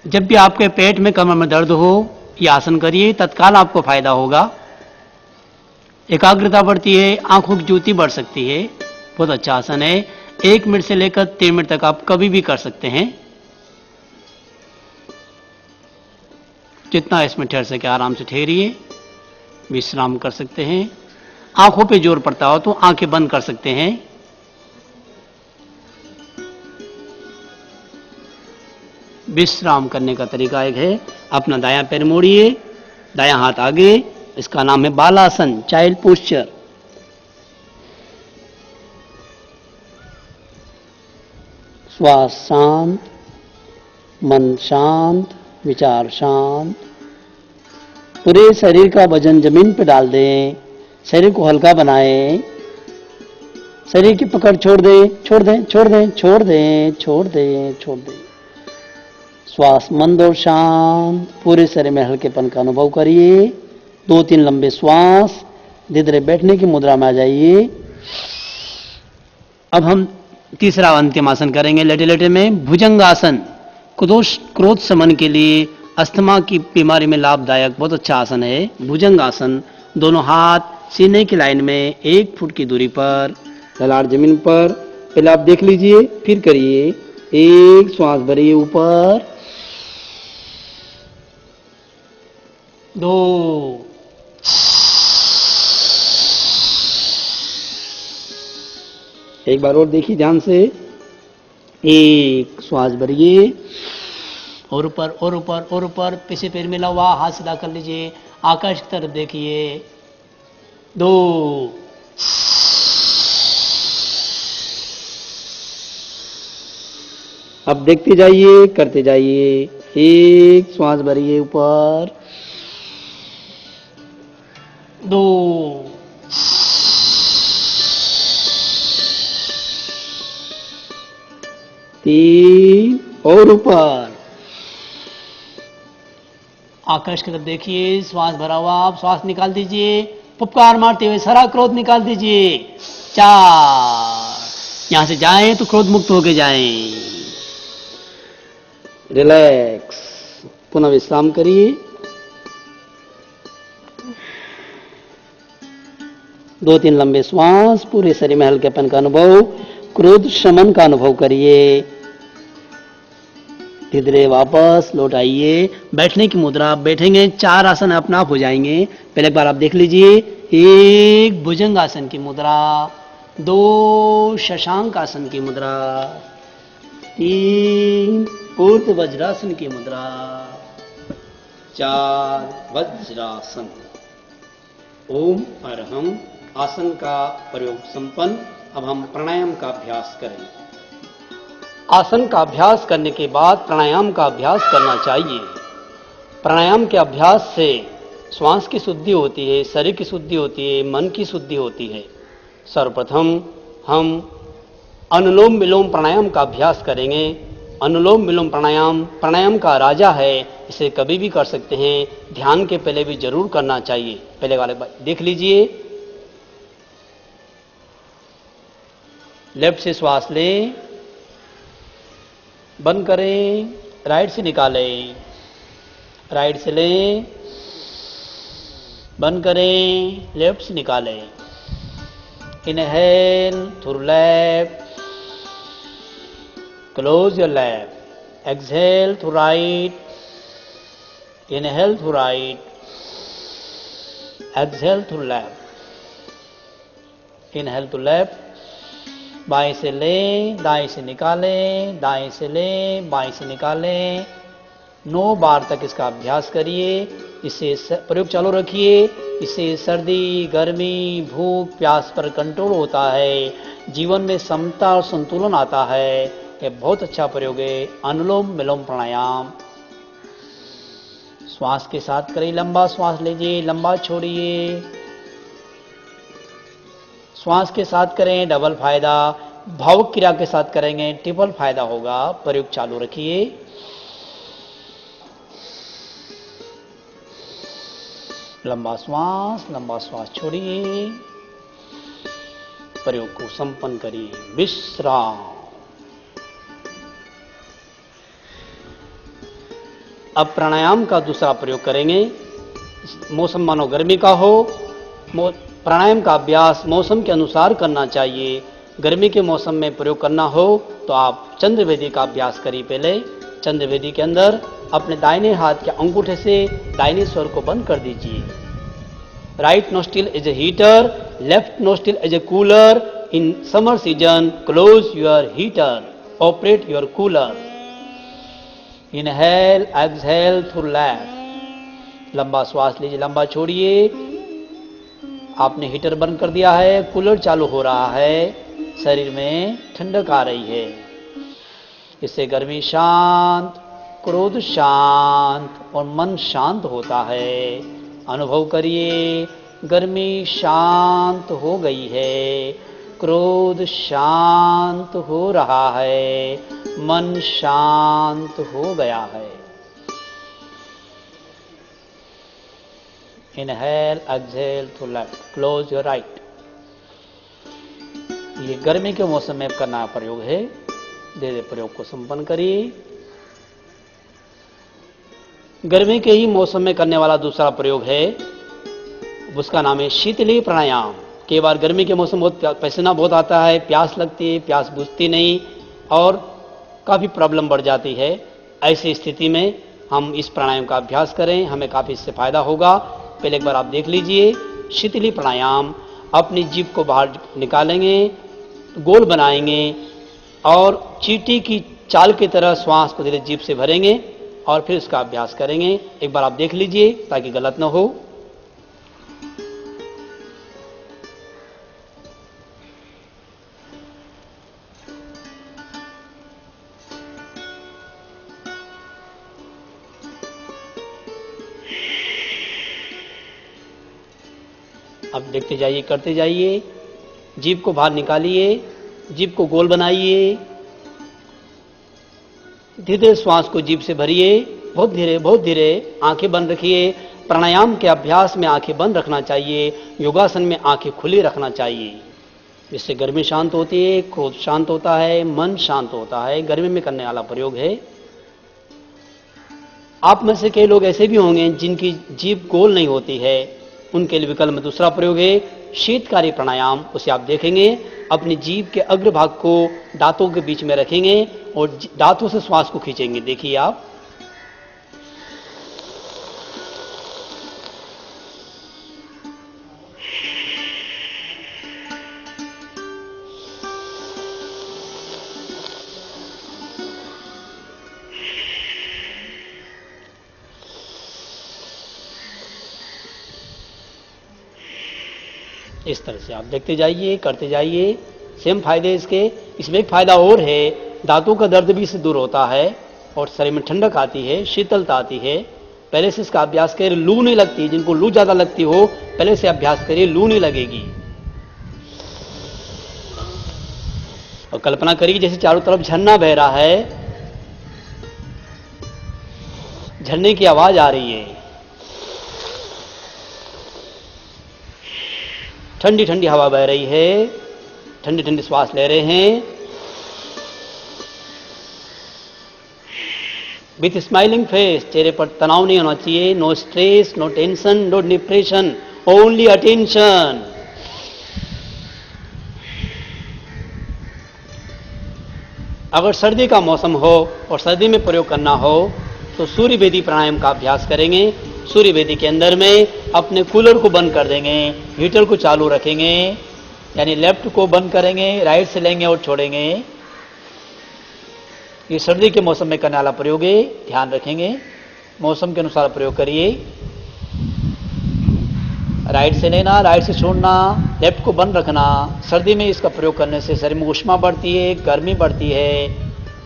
जब भी आपके पेट में, कमर में दर्द हो, ये आसन करिए, तत्काल आपको फायदा होगा। एकाग्रता बढ़ती है, आंखों की ज्योति बढ़ सकती है। बहुत अच्छा आसन है। 1 मिनट से लेकर 3 मिनट तक आप कभी भी कर सकते हैं। जितना इसमें ठहर सके आराम से ठहरिए, विश्राम कर सकते हैं। आंखों पे जोर पड़ता हो तो आंखें बंद कर सकते हैं। विश्राम करने का तरीका एक है, अपना दायां पैर मोड़िए, दायां हाथ आगे। इसका नाम है बालासन, चाइल्ड पोस्चर। श्वास शांत, मन शांत, विचार शांत। पूरे शरीर का वजन जमीन पर डाल दें। शरीर को हल्का बनाएं। शरीर की पकड़ छोड़ दें, छोड़ दें, छोड़ दें, छोड़ दें, छोड़ दें, छोड़ दें। श्वास मंद और शांत, पूरे शरीर में हल्केपन का अनुभव करिए। 2-3 लंबे श्वास। धीरे बैठने की मुद्रा में आ जाइए। अब हम तीसरा अंतिम आसन करेंगे लेटे लेटे में, भुजंगासन। क्रोध शमन के लिए, अस्थमा की बीमारी में लाभदायक बहुत अच्छा आसन है भुजंगासन। दोनों हाथ सीने की लाइन में 1 फुट की दूरी पर, ललाट जमीन पर। पहले आप देख लीजिए, फिर करिए। 1 श्वास भरिए ऊपर, 2, एक बार और देखिए ध्यान से। 1 श्वास भरिए और ऊपर और ऊपर और ऊपर। पीछे पैर मिला हुआ, हाथ सीधा कर लीजिए, आकाश की तरफ देखिए। 2, अब देखते जाइए, करते जाइए। 1 श्वास भरिए ऊपर, 2, 3 और ऊपर। आकाश की तरफ देखिए, श्वास भरा हुआ, आप श्वास निकाल दीजिए, पुकार मारते हुए सारा क्रोध निकाल दीजिए। 4, यहां से जाएं तो क्रोध मुक्त होके जाएं। रिलैक्स, पुनः विश्राम करिए। 2-3 लंबे श्वास, पूरे शरीर में हल्केपन का अनुभव, क्रोध शमन का अनुभव करिए। धीरे वापस लौट आइए। बैठने की मुद्रा, आप बैठेंगे 4 आसन अपने आप हो जाएंगे। पहले एक बार आप देख लीजिए। 1 भुजंग आसन की मुद्रा, 2 शशांक आसन की मुद्रा, 3 ऊर्ध्व वज्रासन की मुद्रा, 4 वज्रासन। ओम अरहम आसन का प्रयोग संपन्न। अब हम प्राणायाम का अभ्यास करें। आसन का अभ्यास करने के बाद प्राणायाम का अभ्यास करना चाहिए। प्राणायाम के अभ्यास से श्वास की शुद्धि होती है, शरीर की शुद्धि होती है, मन की शुद्धि होती है। सर्वप्रथम हम अनुलोम विलोम प्राणायाम का अभ्यास करेंगे। अनुलोम विलोम प्राणायाम प्राणायाम का राजा है, इसे कभी भी कर सकते हैं। ध्यान के पहले भी जरूर करना चाहिए। पहले वाले देख लीजिए। लेफ्ट से श्वास लें, बंद करें, राइट से निकालें, राइट से लें, बंद करें, लेफ्ट से निकालें। Inhale through left, close your left, exhale through right, inhale through right, exhale through left, inhale to left. बाएं से लें, दाएं से निकालें, दाएं से लें, बाएं से निकालें। 9 बार तक इसका अभ्यास करिए। इससे प्रयोग चालू रखिए। इससे सर्दी, गर्मी, भूख, प्यास पर कंट्रोल होता है, जीवन में समता और संतुलन आता है। यह बहुत अच्छा प्रयोग है। अनुलोम विलोम प्राणायाम। श्वास के साथ करिए, लंबा श्वास लीजिए, लंबा छोड़िए। श्वास के साथ करें डबल फायदा, भावुक क्रिया के साथ करेंगे ट्रिपल फायदा होगा। प्रयोग चालू रखिए। लंबा श्वास छोड़िए। प्रयोग को संपन्न करिए। विश्राम। अब प्राणायाम का दूसरा प्रयोग करेंगे। मौसम मानो गर्मी का हो, प्राणायाम का अभ्यास मौसम के अनुसार करना चाहिए। गर्मी के मौसम में प्रयोग करना हो तो आप चंद्रवेदी का अभ्यास करिए। पहले चंद्रवेदी के अंदर अपने दाहिने हाथ के अंगूठे से दाहिने स्वर को बंद कर दीजिए। Right nostril is a heater, left nostril is a cooler. In summer season close your heater, operate your cooler. Inhale exhale through left. लंबा श्वास लीजिए, लंबा छोड़िए। आपने हीटर बंद कर दिया है, कूलर चालू हो रहा है, शरीर में ठंडक आ रही है। इससे गर्मी शांत, क्रोध शांत और मन शांत होता है। अनुभव करिए, गर्मी शांत हो गई है, क्रोध शांत हो रहा है, मन शांत हो गया है। Inhale exhale to left, close your right. ये गर्मी के मौसम में करना प्रयोग है। धीरे प्रयोग को संपन्न करिए। गर्मी के ही मौसम में करने वाला दूसरा प्रयोग है, उसका नाम है शीतली प्राणायाम। कई बार गर्मी के मौसम बहुत पसीना बहुत आता है, प्यास लगती है, प्यास बुझती नहीं और काफ़ी प्रॉब्लम बढ़ जाती है। ऐसी स्थिति में हम इस प्राणायाम का अभ्यास करें, हमें काफ़ी इससे फायदा होगा। पहले एक बार आप देख लीजिए। शीतली प्राणायाम। अपनी जीभ को बाहर निकालेंगे, गोल बनाएंगे और चींटी की चाल की तरह श्वास को धीरे जीभ से भरेंगे और फिर इसका अभ्यास करेंगे। एक बार आप देख लीजिए ताकि गलत ना हो। अब देखते जाइए, करते जाइए। जीभ को बाहर निकालिए, जीभ को गोल बनाइए, धीरे धीरे श्वास को जीभ से भरिए, बहुत धीरे आंखें बंद रखिए। प्राणायाम के अभ्यास में आंखें बंद रखना चाहिए, योगासन में आंखें खुली रखना चाहिए। इससे गर्मी शांत होती है, क्रोध शांत होता है, मन शांत होता है। गर्मी में करने वाला प्रयोग है। आप में से कई लोग ऐसे भी होंगे जिनकी जीभ गोल नहीं होती है, उनके लिए विकल्प में दूसरा प्रयोग है शीतकारी प्राणायाम। उसे आप देखेंगे, अपनी जीभ के अग्रभाग को दांतों के बीच में रखेंगे और दांतों से श्वास को खींचेंगे। देखिए आप, इस तरह से आप देखते जाइए, करते जाइए। सेम फायदे इसके। इसमें एक फायदा और है, दांतों का दर्द भी इससे दूर होता है और शरीर में ठंडक आती है, शीतलता आती है। पहले से इसका अभ्यास करिए, लू नहीं लगती। जिनको लू ज्यादा लगती हो पहले से अभ्यास करिए, लू नहीं लगेगी। और कल्पना करिए जैसे चारों तरफ झरना बह रहा है, झरने की आवाज आ रही है, ठंडी ठंडी हवा बह रही है, ठंडी ठंडी श्वास ले रहे हैं। विथ स्माइलिंग फेस, चेहरे पर तनाव नहीं होना चाहिए। No stress, no tension, no depression, only attention. अगर सर्दी का मौसम हो और सर्दी में प्रयोग करना हो तो सूर्य वेदी प्राणायाम का अभ्यास करेंगे। सूर्य वेदी के अंदर में अपने कूलर को बंद कर देंगे, हीटर को चालू रखेंगे, यानी लेफ्ट को बंद करेंगे, राइट से लेंगे और छोड़ेंगे। ये सर्दी के मौसम में करने वाला प्रयोग है, ध्यान रखेंगे। मौसम के अनुसार प्रयोग करिए। राइट से लेना, राइट से छोड़ना, लेफ्ट को बंद रखना। सर्दी में इसका प्रयोग करने से शरीर में ऊष्मा बढ़ती है, गर्मी बढ़ती है,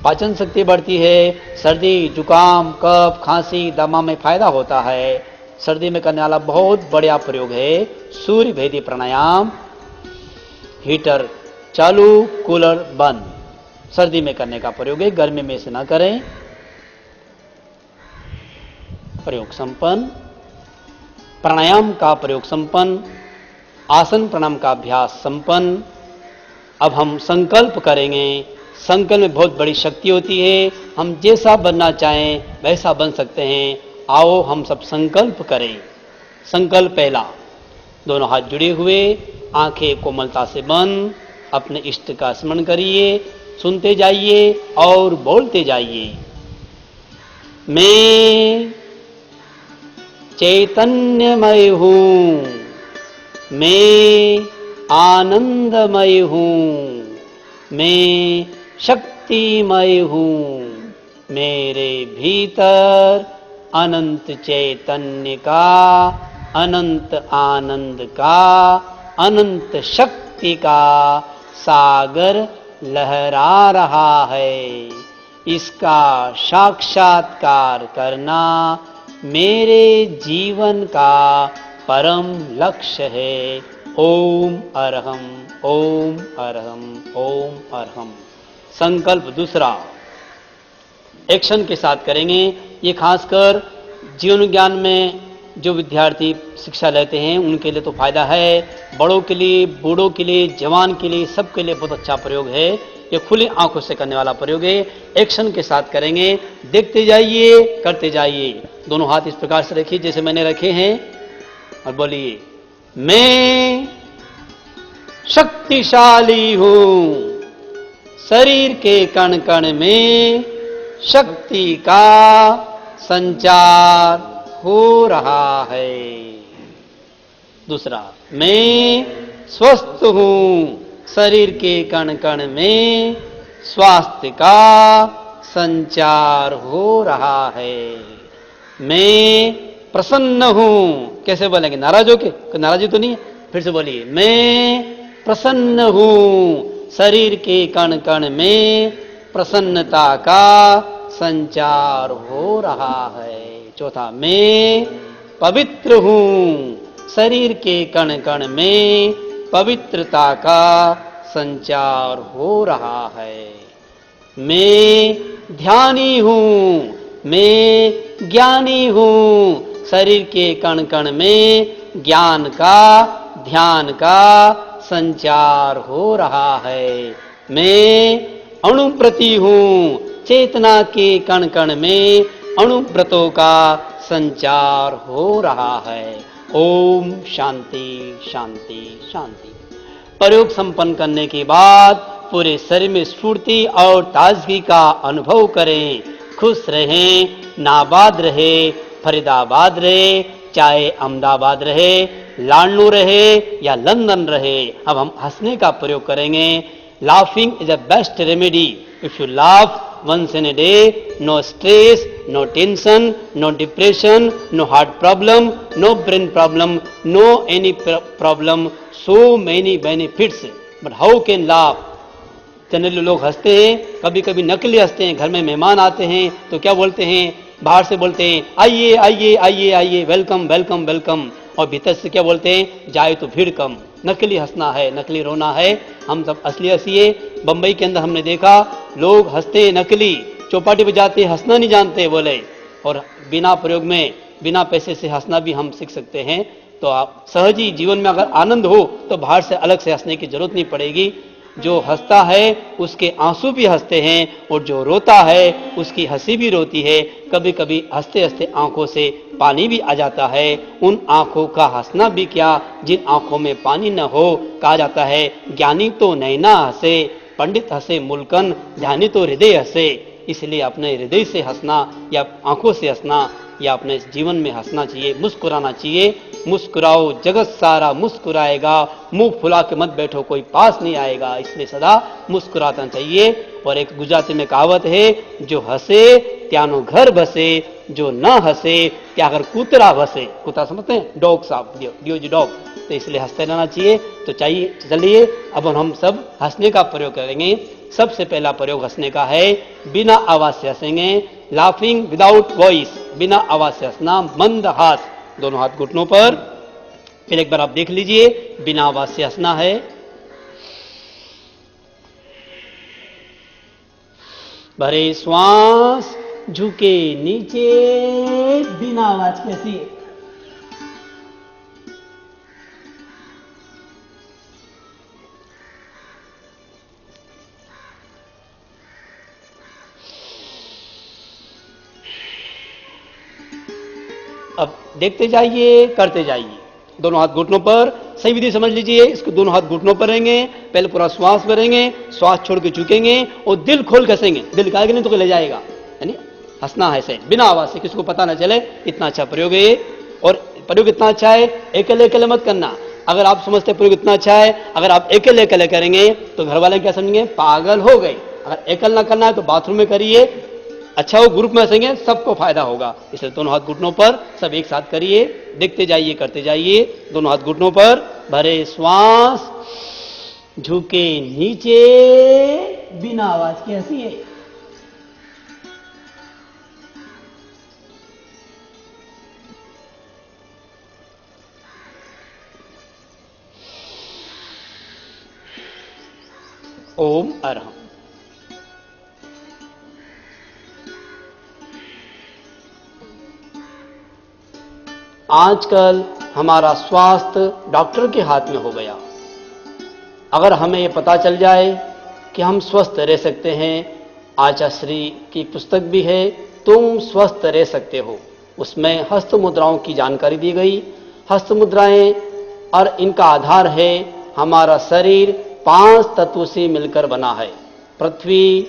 पाचन शक्ति बढ़ती है। सर्दी, जुकाम, कफ, खांसी, दमा में फायदा होता है। सर्दी में करने वाला बहुत बढ़िया प्रयोग है सूर्य भेदी प्राणायाम। हीटर चालू, कूलर बंद, सर्दी में करने का प्रयोग है, गर्मी में इसे ना करें। प्रयोग संपन्न। प्राणायाम का प्रयोग संपन्न, आसन प्राणायाम का अभ्यास संपन्न। अब हम संकल्प करेंगे। संकल्प में बहुत बड़ी शक्ति होती है, हम जैसा बनना चाहें वैसा बन सकते हैं। आओ हम सब संकल्प करें। संकल्प पहला, दोनों हाथ जुड़े हुए, आंखें कोमलता से बंद, अपने इष्ट का स्मरण करिए, सुनते जाइए और बोलते जाइए। मैं चैतन्यमय हूं, मैं आनंदमय हूं, मैं शक्तिमय हूं। मेरे भीतर अनंत चैतन्य का, अनंत आनंद का, अनंत शक्ति का सागर लहरा रहा है। इसका साक्षात्कार करना मेरे जीवन का परम लक्ष्य है। ओम अरहम, ओम अरहम, ओम अरहम। संकल्प दूसरा, एक्शन के साथ करेंगे। ये खासकर जीवन विज्ञान में जो विद्यार्थी शिक्षा लेते हैं उनके लिए तो फायदा है, बड़ों के लिए, बूढ़ों के लिए, जवान के लिए, सबके लिए बहुत अच्छा प्रयोग है। ये खुली आंखों से करने वाला प्रयोग है। एक्शन के साथ करेंगे, देखते जाइए, करते जाइए। दोनों हाथ इस प्रकार से रखिए जैसे मैंने रखे हैं और बोलिए, मैं शक्तिशाली हूं। शरीर के कण कण में शक्ति का संचार हो रहा है। दूसरा, मैं स्वस्थ हूं। शरीर के कण कण में स्वास्थ्य का संचार हो रहा है। मैं प्रसन्न हूं। कैसे बोलेंगे? नाराज होके? नाराजी तो नहीं है? फिर से बोलिए, मैं प्रसन्न हूं। शरीर के कण कण में प्रसन्नता का संचार हो रहा है। चौथा, मैं पवित्र हूं। शरीर के कण कण में पवित्रता का संचार हो रहा है। मैं ध्यानी हूं। मैं ज्ञानी हूं। शरीर के कण कण में ज्ञान का, ध्यान का संचार हो रहा है। मैं अणुव्रती हूं। चेतना के कण कण में अणुव्रतों का संचार हो रहा है। ओम शांति शांति शांति। प्रयोग संपन्न करने के बाद पूरे शरीर में स्फूर्ति और ताजगी का अनुभव करें। खुश रहें, नाबाद रहे, फरीदाबाद रहे, चाहे अहमदाबाद रहे, लाडनू रहे या लंदन रहे। अब हम हंसने का प्रयोग करेंगे। Laughing is the best remedy. If you laugh once in a day, no stress, no tension, no depression, no heart problem, no brain problem, no any problem, so many benefits. But how can laugh? Generally लोग हंसते हैं, कभी कभी नकली हंसते हैं। घर में मेहमान आते हैं तो क्या बोलते हैं? बाहर से बोलते हैं, आइए आइए आइए आइए, वेलकम वेलकम वेलकम, और भीतर से क्या बोलते हैं? जाए तो भीड़ कम। नकली हंसना है, नकली रोना है। हम सब असली हंसिए। बंबई के अंदर हमने देखा लोग हंसते नकली, चौपाटी बजाते, हंसना नहीं जानते बोले। और बिना प्रयोग में, बिना पैसे से हंसना भी हम सीख सकते हैं। तो आप सहज ही जीवन में अगर आनंद हो तो बाहर से अलग से हंसने की जरूरत नहीं पड़ेगी। जो हंसता है उसके आंसू भी हंसते हैं, और जो रोता है उसकी हंसी भी रोती है। कभी कभी हंसते हंसते आंखों से पानी भी आ जाता है। उन आंखों का हंसना भी क्या, जिन आंखों में पानी न हो। कहा जाता है, ज्ञानी तो नैना हंसे, पंडित हंसे मुल्कन, ध्यानी तो हृदय हंसे। इसलिए अपने हृदय से हंसना या आंखों से हंसना या अपने जीवन में हंसना चाहिए, मुस्कुराना चाहिए। मुस्कुराओ, जगत सारा मुस्कुराएगा। मुंह फुला के मत बैठो, कोई पास नहीं आएगा। इसलिए सदा मुस्कुराना चाहिए। और एक गुजराती में कहावत है, जो हंसे त्यानो घर बसे, जो न हंसे क्या अगर कुतरा हंसे, कुतरा समझते हैं, डॉग साहब, डियो जी डॉग, तो इसलिए हंसते रहना चाहिए। तो चलिए अब हम सब हंसने का प्रयोग करेंगे। सबसे पहला प्रयोग हंसने का है, बिना आवाज से हंसेंगे, लाफिंग विदाउट वॉइस, बिना आवाज से हंसना, मंद हास, दोनों हाथ घुटनों पर। फिर एक बार आप देख लीजिए, बिना आवाज से हंसना है, भरे श्वास, झुके नीचे, बिना आवाज के हंसिए। अब देखते जाइए, करते जाइए, दोनों हाथ घुटनों पर। सही विधि समझ लीजिए, इसको दोनों हाथ घुटनों पर रहेंगे, पहले पूरा श्वास भरेंगे, श्वास छोड़ के झुकेंगे और दिल खोल हंसेंगे, दिल का नहीं तो ले जाएगा, यानी हंसना है ऐसे बिना आवाज से, किसी को पता ना चले। इतना अच्छा प्रयोग है ये, और प्रयोग इतना अच्छा है, अकेले अकेले मत करना। अगर आप समझते प्रयोग इतना अच्छा है, अगर आप अकेले अकेले करेंगे तो घर वाले क्या समझेंगे, पागल हो गए। अगर अकेले ना करना है तो बाथरूम में करिए, अच्छा वो ग्रुप में हंसेंगे, सबको फायदा होगा। इसलिए दोनों हाथ घुटनों पर, सब एक साथ करिए, देखते जाइए, करते जाइए, दोनों हाथ घुटनों पर, भरे श्वास, झुके नीचे, बिना आवाज के हंसिए। ओम अरहम। आजकल हमारा स्वास्थ्य डॉक्टर के हाथ में हो गया। अगर हमें यह पता चल जाए कि हम स्वस्थ रह सकते हैं, आचाश्री की पुस्तक भी है, तुम स्वस्थ रह सकते हो, उसमें हस्त मुद्राओं की जानकारी दी गई। हस्त मुद्राएं और इनका आधार है हमारा शरीर 5 तत्वों से मिलकर बना है, पृथ्वी,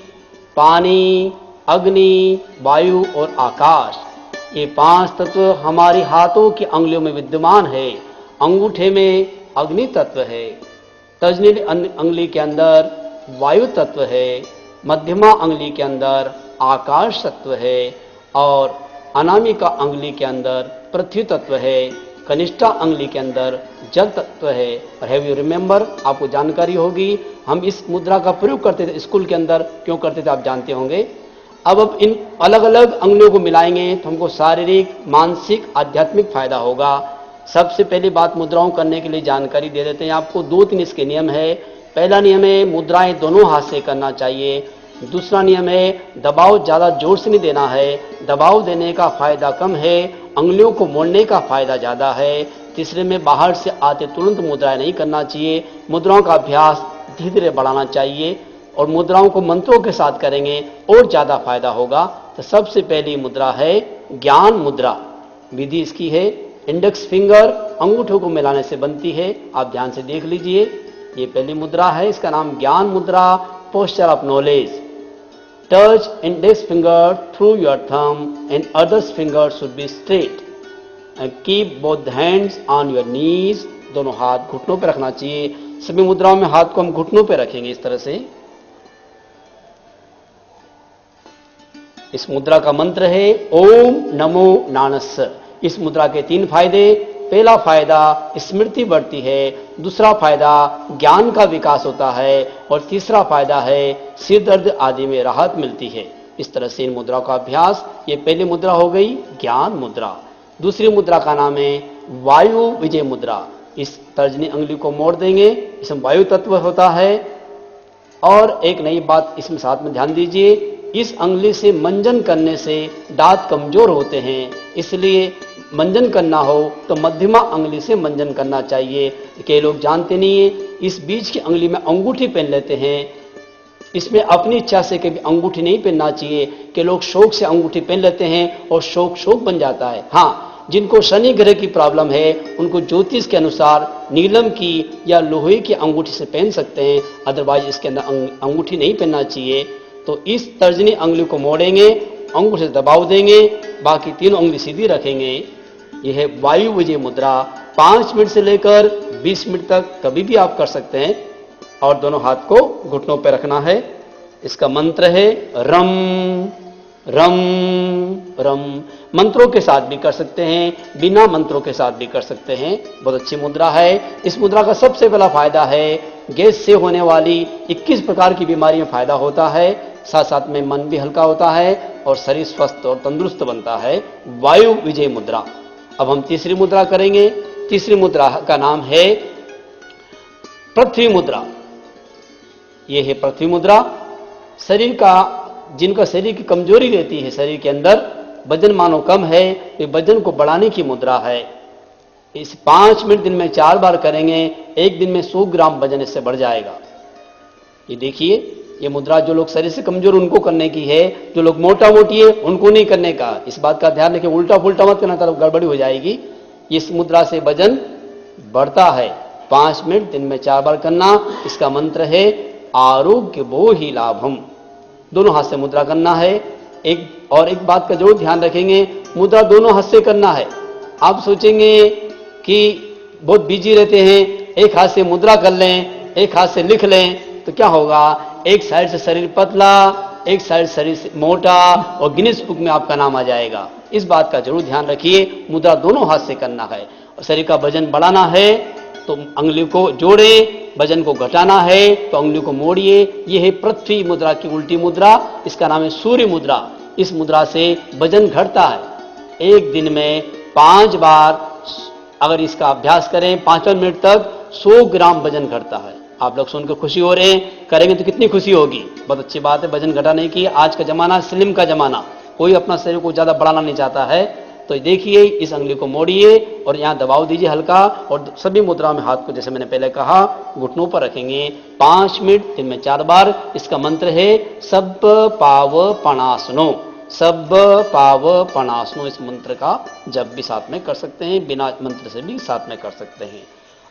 पानी, अग्नि, वायु और आकाश। ये 5 तत्व हमारी हाथों की अंगुलियों में विद्यमान है। अंगूठे में अग्नि तत्व है, तर्जनी अंगुली के अंदर वायु तत्व है, मध्यमा अंगुली के अंदर आकाश तत्व है और अनामिका अंगुली के अंदर पृथ्वी तत्व है, कनिष्ठा अंगुली के अंदर जल तत्व है। और हैव यू रिमेंबर, आपको जानकारी होगी, हम इस मुद्रा का प्रयोग करते थे स्कूल के अंदर, क्यों करते थे आप जानते होंगे। अब इन अलग अलग अंगुलियों को मिलाएंगे तो हमको शारीरिक, मानसिक, आध्यात्मिक फायदा होगा। सबसे पहली बात, मुद्राओं करने के लिए जानकारी दे देते हैं आपको। 2-3 इसके नियम है। पहला नियम है, मुद्राएं दोनों हाथ से करना चाहिए। दूसरा नियम है, दबाव ज्यादा जोर से नहीं देना है, दबाव देने का फायदा कम है, अंगुलियों को मोड़ने का फायदा ज्यादा है। तीसरे में, बाहर से आते तुरंत मुद्राएं नहीं करना चाहिए, मुद्राओं का अभ्यास धीरे धीरे बढ़ाना चाहिए और मुद्राओं को मंत्रों के साथ करेंगे और ज्यादा फायदा होगा। तो सबसे पहली मुद्रा है ज्ञान मुद्रा। विधि इसकी है, इंडेक्स फिंगर अंगूठों को मिलाने से बनती है, आप ध्यान से देख लीजिए। ये पहली मुद्रा है, इसका नाम ज्ञान मुद्रा, posture of knowledge. Touch index finger through your thumb and others finger should be straight and keep both hands on your knees. दोनों हाथ घुटनों पर रखना चाहिए। सभी मुद्राओं में हाथ को हम घुटनों पर रखेंगे इस तरह से। इस मुद्रा का मंत्र है ओम नमो नानस्स। इस मुद्रा के 3 फायदे। पहला फायदा, स्मृति बढ़ती है। दूसरा फायदा, ज्ञान का विकास होता है और तीसरा फायदा है सिर दर्द आदि में राहत मिलती है। इस तरह से इन मुद्राओं का अभ्यास, ये पहली मुद्रा हो गई ज्ञान मुद्रा। दूसरी मुद्रा का नाम है वायु विजय मुद्रा। इस तर्जनी अंगुली को मोड़ देंगे, इसमें वायु तत्व होता है। और एक नई बात इसमें साथ में ध्यान दीजिए, इस अंगुली से मंजन करने से दांत कमजोर होते हैं, इसलिए मंजन करना हो तो मध्यमा अंगुली से मंजन करना चाहिए। कई लोग जानते नहीं है, इस बीच की अंगुली में अंगूठी पहन लेते हैं। इसमें अपनी इच्छा से कभी अंगूठी नहीं पहनना चाहिए कि लोग शौक से अंगूठी पहन लेते हैं और शौक बन जाता है। हाँ, जिनको शनि ग्रह की प्रॉब्लम है उनको ज्योतिष के अनुसार नीलम की या लोहे की अंगूठी से पहन सकते हैं, अदरवाइज इसके अंदर अंगूठी नहीं पहनना चाहिए। तो इस तर्जनी अंगुली को मोड़ेंगे, अंगूठे से दबाव देंगे, बाकी 3 अंगुली सीधी रखेंगे। यह है वायु विजय मुद्रा। 5 मिनट से लेकर 20 मिनट तक कभी भी आप कर सकते हैं और दोनों हाथ को घुटनों पर रखना है। इसका मंत्र है रम रम रम। मंत्रों के साथ भी कर सकते हैं, बिना मंत्रों के साथ भी कर सकते हैं। बहुत अच्छी मुद्रा है। इस मुद्रा का सबसे पहला फायदा है गैस से होने वाली 21 प्रकार की बीमारी में फायदा होता है, साथ साथ में मन भी हल्का होता है और शरीर स्वस्थ और तंदुरुस्त बनता है। वायु विजय मुद्रा। अब हम तीसरी मुद्रा करेंगे। तीसरी मुद्रा का नाम है पृथ्वी मुद्रा। यह है पृथ्वी मुद्रा। शरीर का, जिनका शरीर की कमजोरी रहती है, शरीर के अंदर वजन मानो कम है, ये वजन को बढ़ाने की मुद्रा है। इस 5 मिनट दिन में 4 बार करेंगे, एक दिन में 100 ग्राम वजन इससे बढ़ जाएगा। ये देखिए, ये मुद्रा जो लोग शरीर से कमजोर उनको करने की है, जो लोग मोटा मोटी है उनको नहीं करने का। इस बात का ध्यान रखें, उल्टा पुल्टा मत करना, तरफ गड़बड़ी हो जाएगी। इस मुद्रा से वजन बढ़ता है। 5 मिनट दिन में 4 बार करना। इसका मंत्र है आरोग्य वो ही लाभम। दोनों हाथ से मुद्रा करना है। एक बात का जरूर ध्यान रखेंगे, मुद्रा दोनों हाथ से करना है। आप सोचेंगे कि बहुत बिजी रहते हैं, एक हाथ से मुद्रा कर लें, एक हाथ से लिख लें, तो क्या होगा, एक साइड से शरीर पतला, एक साइड शरीर से मोटा और गिनीज बुक में आपका नाम आ जाएगा। इस बात का जरूर ध्यान रखिए, मुद्रा दोनों हाथ से करना है। और शरीर का वजन बढ़ाना है तो अंगुली को जोड़ें, वजन को घटाना है तो अंगुली को मोड़िए। यह है पृथ्वी मुद्रा की उल्टी मुद्रा। इसका नाम है सूर्य मुद्रा। इस मुद्रा से वजन घटता है। एक दिन में 5 बार अगर इसका अभ्यास करें 5 मिनट तक 100 ग्राम वजन घटता है। आप लोग सुनकर खुशी हो रहे हैं, करेंगे तो कितनी खुशी होगी। बहुत अच्छी बात है, वजन घटाने की। आज का जमाना स्लिम का जमाना, कोई अपना शरीर को ज्यादा बढ़ाना नहीं चाहता है। तो देखिए, इस अंगुली को मोड़िए और यहां दबाव दीजिए हल्का, और सभी मुद्रा में हाथ को जैसे मैंने पहले कहा घुटनों पर रखेंगे। 5 मिनट दिन में 4 बार। इसका मंत्र है सब पाव पणासनो। सब पाव पणासनो। इस मंत्र का जब भी साथ में कर सकते हैं, बिना मंत्र से भी साथ में कर सकते हैं।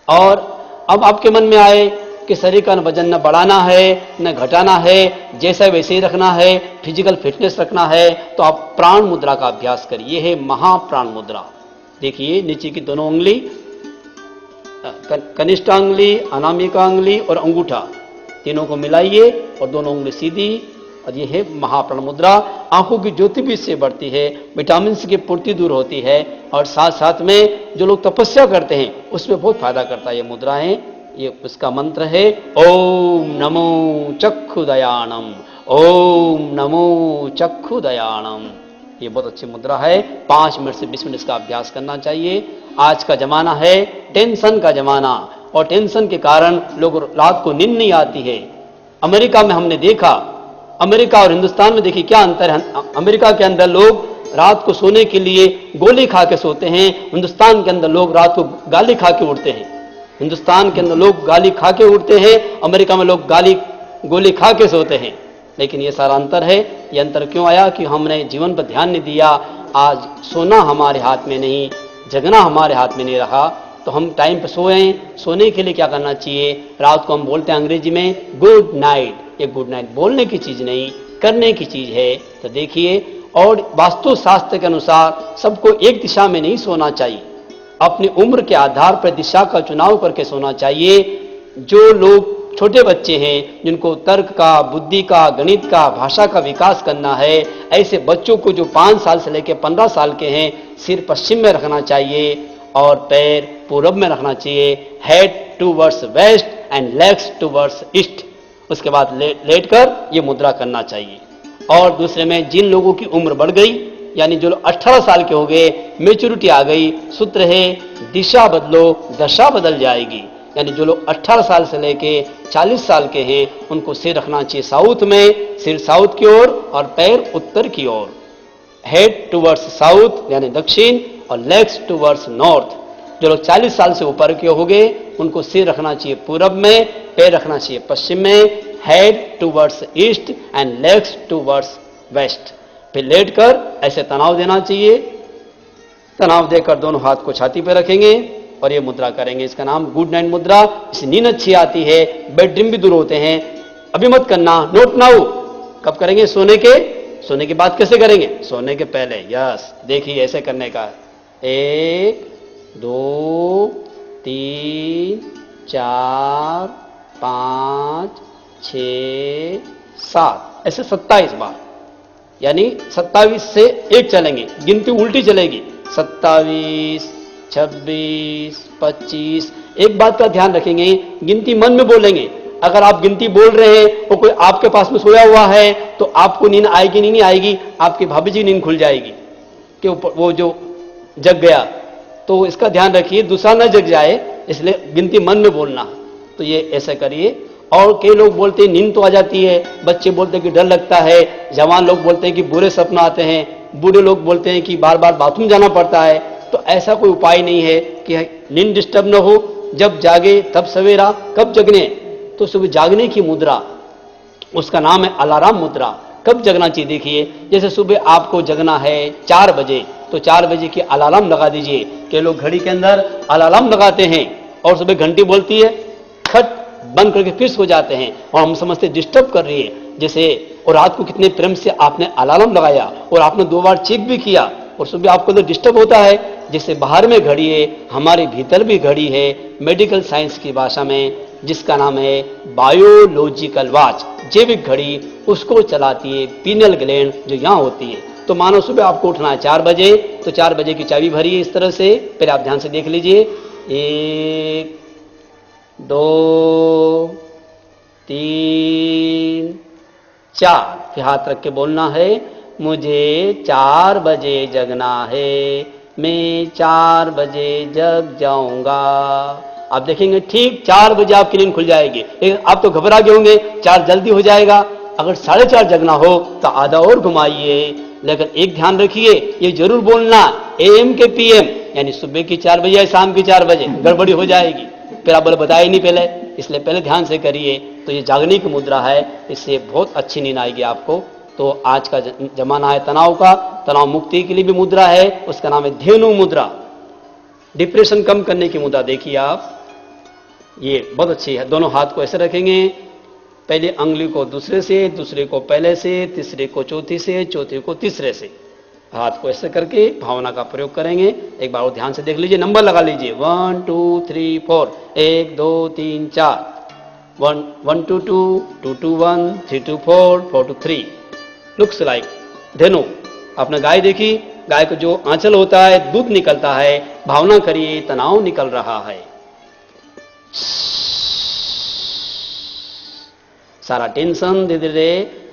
और अब आपके मन में आए कि शरीर का वजन न बढ़ाना है न घटाना है, जैसा वैसे ही रखना है, फिजिकल फिटनेस रखना है, तो आप प्राण मुद्रा का अभ्यास करिए। यह है महाप्राण मुद्रा। देखिए, नीचे की दोनों उंगली, कनिष्ठ अंगुली, अनामिका अंगुली और अंगूठा, तीनों को मिलाइए और दोनों उंगली सीधी, और यह है महाप्राण मुद्रा। आंखों की ज्योति भी इससे बढ़ती है, विटामिन सी की पूर्ति दूर होती है, और साथ साथ में जो लोग तपस्या करते हैं उसमें बहुत फायदा करता है ये मुद्राएं। ये उसका मंत्र है ओम नमो चक्षुदयाणम, ओम नमो चक्षुदयाणम। ये बहुत अच्छी मुद्रा है। 5 मिनट से 20 मिनट इसका अभ्यास करना चाहिए। आज का जमाना है टेंशन का जमाना, और टेंशन के कारण लोग रात को नींद नहीं आती है। अमेरिका में हमने देखा, अमेरिका और हिंदुस्तान में देखिए क्या अंतर है। अमेरिका के अंदर लोग रात को सोने के लिए गोली खा के सोते हैं, हिंदुस्तान के अंदर लोग रात को गाली खा के उठते हैं। हिंदुस्तान के अंदर लोग गाली खा के उठते हैं, अमेरिका में लोग गोली खा के सोते हैं। लेकिन ये सारा अंतर है। ये अंतर क्यों आया कि हमने जीवन पर ध्यान नहीं दिया। आज सोना हमारे हाथ में नहीं, जगना हमारे हाथ में नहीं रहा। तो हम टाइम पर सोएं। सोने के लिए क्या करना चाहिए, रात को हम बोलते हैं अंग्रेजी में गुड नाइट। ये गुड नाइट बोलने की चीज नहीं, करने की चीज है। तो देखिए, और वास्तु शास्त्र के अनुसार सबको एक दिशा में नहीं सोना चाहिए, अपनी उम्र के आधार पर दिशा का चुनाव करके सोना चाहिए। जो लोग छोटे बच्चे हैं, जिनको तर्क का, बुद्धि का, गणित का, भाषा का विकास करना है, ऐसे बच्चों को जो 5 साल से लेकर 15 साल के हैं, सिर पश्चिम में रखना चाहिए और पैर पूरब में रखना चाहिए। Head towards west and legs towards east. उसके बाद लेटकर ये मुद्रा करना चाहिए। और दूसरे में, जिन लोगों की उम्र बढ़ गई, यानी जो लोग 18 साल के हो गए, मेच्योरिटी आ गई, सूत्र है दिशा बदलो दशा बदल जाएगी। यानी जो लोग 18 साल से लेके 40 साल के हैं, उनको सिर रखना चाहिए साउथ में, सिर साउथ की ओर और पैर उत्तर की ओर। हेड टुवर्ड्स साउथ यानी दक्षिण और लेग्स टुवर्ड्स नॉर्थ। जो लोग 40 साल से ऊपर के हो गए, उनको सिर रखना चाहिए पूरब में, पैर रखना चाहिए पश्चिम में। Head towards east and legs towards waste. फिर लेटकर ऐसे तनाव देना चाहिए। तनाव देकर दोनों हाथ को छाती पर रखेंगे और ये मुद्रा करेंगे। इसका नाम गुड नाइट मुद्रा। इससे नींद अच्छी आती है, बेड ड्रीम भी दूर होते हैं। अभी मत करना, नोट नाउ। कब करेंगे, सोने के बाद कैसे करेंगे, सोने के पहले। यस, देखिए ऐसे करने का, 1 2 3 4 5 6 7, ऐसे 27 बार। यानी 27 से 1 चलेंगे, गिनती उल्टी चलेगी। 27, 26, 25। एक बात का ध्यान रखेंगे, गिनती मन में बोलेंगे। अगर आप गिनती बोल रहे हैं और कोई आपके पास में सोया हुआ है तो आपको नींद आएगी नहीं आएगी, आपकी भाभी जी नींद खुल जाएगी कि वो जो जग गया। तो इसका ध्यान रखिए, दूसरा न जग जाए, इसलिए गिनती मन में बोलना। तो ये ऐसा करिए। और कई लोग बोलते हैं नींद तो आ जाती है, बच्चे बोलते हैं कि डर लगता है, जवान लोग बोलते हैं कि बुरे सपना आते हैं, बूढ़े लोग बोलते हैं कि बार बार बाथरूम जाना पड़ता है। तो ऐसा कोई उपाय नहीं है कि नींद डिस्टर्ब न हो, जब जागे तब सवेरा। कब जगने? तो सुबह जागने की मुद्रा, उसका नाम है अलार्म मुद्रा। कब जगना चाहिए? देखिए, जैसे सुबह आपको जगना है 4 बजे, तो 4 बजे की अलार्म लगा दीजिए। के लोग घड़ी के अंदर अलार्म लगाते हैं और सुबह घंटी बोलती है, खट बंद करके फिर सो जाते हैं और हम समझते डिस्टर्ब कर रही है जैसे। और रात को कितने प्रेम से आपने अलार्म लगाया और आपने 2 बार चेक भी किया और सुबह आपको तो डिस्टर्ब होता है। जैसे बाहर में घड़ी है, हमारे भीतर भी घड़ी है, मेडिकल साइंस की भाषा में जिसका नाम है बायोलॉजिकल वॉच, जैविक घड़ी, उसको चलाती है पीनल ग्लैंड जो यहां होती है। तो मानो सुबह आपको उठना है 4 बजे, तो 4 बजे की चाबी भरिए इस तरह से। फिर आप ध्यान से देख लीजिए, 1, 2, 3, 4। फिर हाथ रख के बोलना है, मुझे 4 बजे जगना है, मैं 4 बजे जग जाऊंगा। आप देखेंगे ठीक 4 बजे आपकी नींद खुल जाएगी। आप तो घबरा गए होंगे, 4 जल्दी हो जाएगा। अगर 4:30 जगना हो तो आधा और घुमाइए। लेकिन एक ध्यान रखिए, ये जरूर बोलना AM के PM, यानी सुबह की 4 बजे या शाम की 4 बजे, गड़बड़ी हो जाएगी। फिर आप बोले बताया ही नहीं पहले, इसलिए पहले ध्यान से करिए। तो ये जागने की मुद्रा है, इससे बहुत अच्छी नींद आएगी आपको। तो आज का जमाना है तनाव का, तनाव मुक्ति के लिए भी मुद्रा है, उसका नाम है धेनु मुद्रा। डिप्रेशन कम करने की मुद्रा देखिए आप, ये बहुत अच्छी है। दोनों हाथ को ऐसे रखेंगे, पहले अंगुली को दूसरे से, दूसरे को पहले से, तीसरे को चौथी से, चौथी को तीसरे से। हाथ को ऐसे करके भावना का प्रयोग करेंगे। एक बार और ध्यान से देख लीजिए, नंबर लगा लीजिए 1 2 3 4, 1 2 3 4, 1 1 2 2, 2 2 1, 3 2 4, 4 2 3। लुक्स लाइक धेनु। आपने गाय देखी, गाय को जो आंचल होता है, दूध निकलता है। भावना करिए तनाव निकल रहा है, सारा टेंशन धीरे धीरे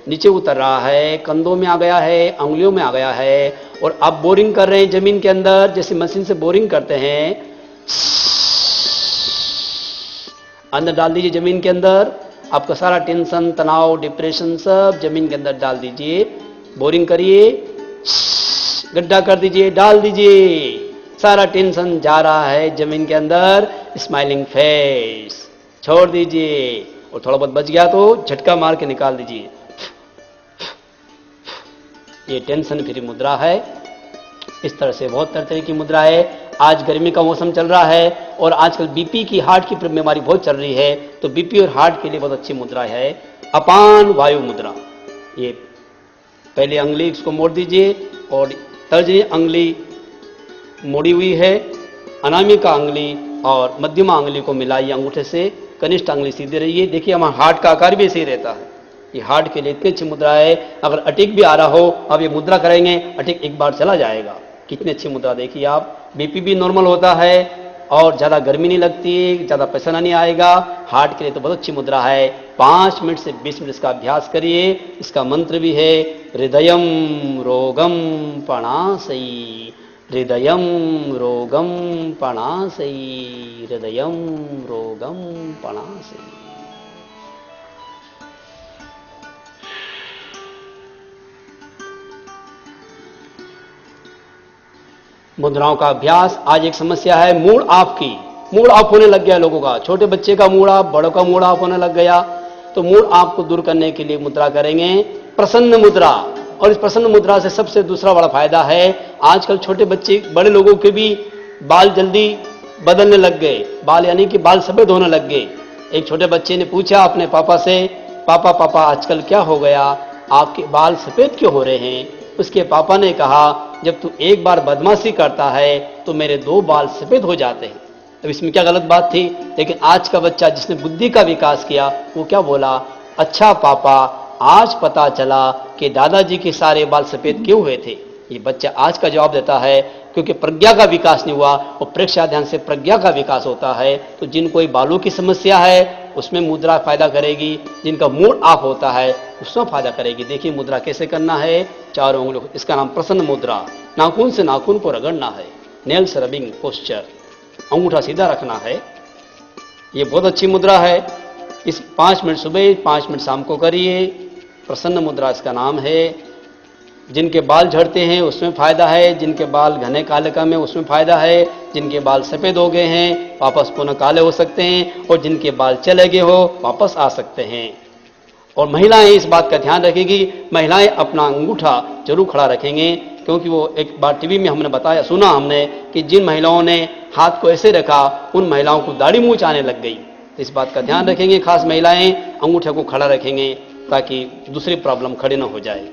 नीचे उतर रहा है, कंधों में आ गया है, अंगुलियों में आ गया है। और आप बोरिंग कर रहे हैं जमीन के अंदर, जैसे मशीन से बोरिंग करते हैं, अंदर डाल दीजिए जमीन के अंदर। आपका सारा टेंशन, तनाव, डिप्रेशन सब जमीन के अंदर डाल दीजिए। बोरिंग करिए, गड्ढा कर दीजिए, डाल दीजिए। सारा टेंशन जा रहा है जमीन के अंदर। स्माइलिंग फेस छोड़ दीजिए, और थोड़ा बहुत बच गया तो झटका मार के निकाल दीजिए। ये टेंशन फ्री मुद्रा है। इस तरह से बहुत तरह की मुद्रा है। आज गर्मी का मौसम चल रहा है और आजकल बीपी की, हार्ट की बीमारी बहुत चल रही है, तो बीपी और हार्ट के लिए बहुत अच्छी मुद्रा है अपान वायु मुद्रा। ये पहले अंगुली इसको मोड़ दीजिए और तर्जनी अंगुली मोड़ी हुई है, अनामिका अंगुली और मध्यमा अंगुली को मिलाइए अंगूठे से, कनिष्ठ अंगुली सीधे रहिए। देखिए हमारा हार्ट का आकार भी ऐसे ही रहता है। ये हार्ट के लिए इतनी अच्छी मुद्रा है। अगर अटैक भी आ रहा हो, अब ये मुद्रा करेंगे, अटैक एक बार चला जाएगा। कितनी अच्छी मुद्रा देखिए आप। बीपी भी नॉर्मल होता है और ज़्यादा गर्मी नहीं लगती, ज़्यादा पसीना नहीं आएगा। हार्ट के लिए तो बहुत अच्छी मुद्रा है। 5 मिनट से 20 मिनट इसका अभ्यास करिए। इसका मंत्र भी है हृदयम रोगम पणासई, हृदयम रोगम पणासई, हृदयम रोगम पणासई। मुद्राओं का अभ्यास। आज एक समस्या है मूड ऑफ की। मूड ऑफ होने लग गया लोगों का, छोटे बच्चे का मूड ऑफ, बड़ों का मूड ऑफ होने लग गया। तो मूड ऑफ को दूर करने के लिए मुद्रा करेंगे प्रसन्न मुद्रा। और इस प्रसन्न मुद्रा से सबसे दूसरा बड़ा फायदा है, आजकल छोटे बच्चे, बड़े लोगों के भी बाल जल्दी बदलने लग गए। बाल यानी कि बाल सफेद होने लग गए। एक छोटे बच्चे ने पूछा अपने पापा से, पापा पापा आजकल क्या हो गया, आपके बाल सफेद क्यों हो रहे हैं? उसके पापा ने कहा, जब तू एक बार बदमाशी करता है तो मेरे 2 बाल सफेद हो जाते हैं। अब इसमें क्या गलत बात थी? लेकिन आज का बच्चा जिसने बुद्धि का विकास किया, वो क्या बोला, अच्छा पापा आज पता चला कि दादाजी के सारे बाल सफेद क्यों हुए थे। ये बच्चा आज का जवाब देता है क्योंकि प्रज्ञा का विकास नहीं हुआ और प्रेक्षा ध्यान से प्रज्ञा का विकास होता है। तो जिन कोई बालों की समस्या है उसमें मुद्रा फायदा करेगी, जिनका मूड ऑफ होता है उसमें फायदा करेगी। देखिए मुद्रा कैसे करना है, चारों उंगलियों, इसका नाम प्रसन्न मुद्रा। नाखून से नाखून को रगड़ना है, नेल्स रबिंग पोस्चर, अंगूठा सीधा रखना है। ये बहुत अच्छी मुद्रा है। इस 5 मिनट सुबह 5 मिनट शाम को करिए। प्रसन्न मुद्रा इसका नाम है। जिनके बाल झड़ते हैं उसमें फायदा है, जिनके बाल घने काले कम है उसमें फायदा है, जिनके बाल सफेद हो गए हैं वापस पुनः काले हो सकते हैं, और जिनके बाल चले गए हो वापस आ सकते हैं। और महिलाएं इस बात का ध्यान रखेगी, महिलाएं अपना अंगूठा जरूर खड़ा रखेंगे, क्योंकि वो एक बार टीवी में हमने बताया, सुना हमने कि जिन महिलाओं ने हाथ को ऐसे रखा उन महिलाओं को दाढ़ी मूंछ आने लग गई। तो इस बात का ध्यान रखेंगे, खास महिलाएं अंगूठे को खड़ा रखेंगे ताकि दूसरी प्रॉब्लम खड़ी न हो जाए।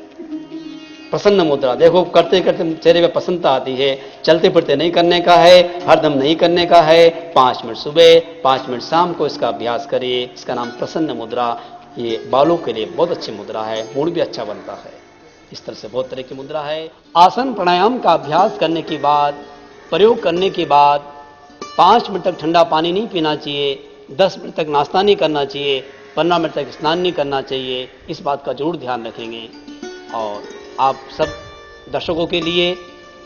प्रसन्न मुद्रा देखो, करते करते चेहरे पे प्रसन्नता आती है। चलते फिरते नहीं करने का है, हरदम नहीं करने का है। 5 मिनट सुबह 5 मिनट शाम को इसका अभ्यास करिए। इसका नाम प्रसन्न मुद्रा। ये बालों के लिए बहुत अच्छी मुद्रा है, मूड भी अच्छा बनता है। इस तरह से बहुत तरह की मुद्रा है। आसन प्राणायाम का अभ्यास करने के बाद, प्रयोग करने के बाद 5 मिनट तक ठंडा पानी नहीं पीना चाहिए, 10 मिनट तक नाश्ता नहीं करना चाहिए, 15 मिनट तक स्नान नहीं करना चाहिए। इस बात का जरूर ध्यान रखेंगे। और आप सब दर्शकों के लिए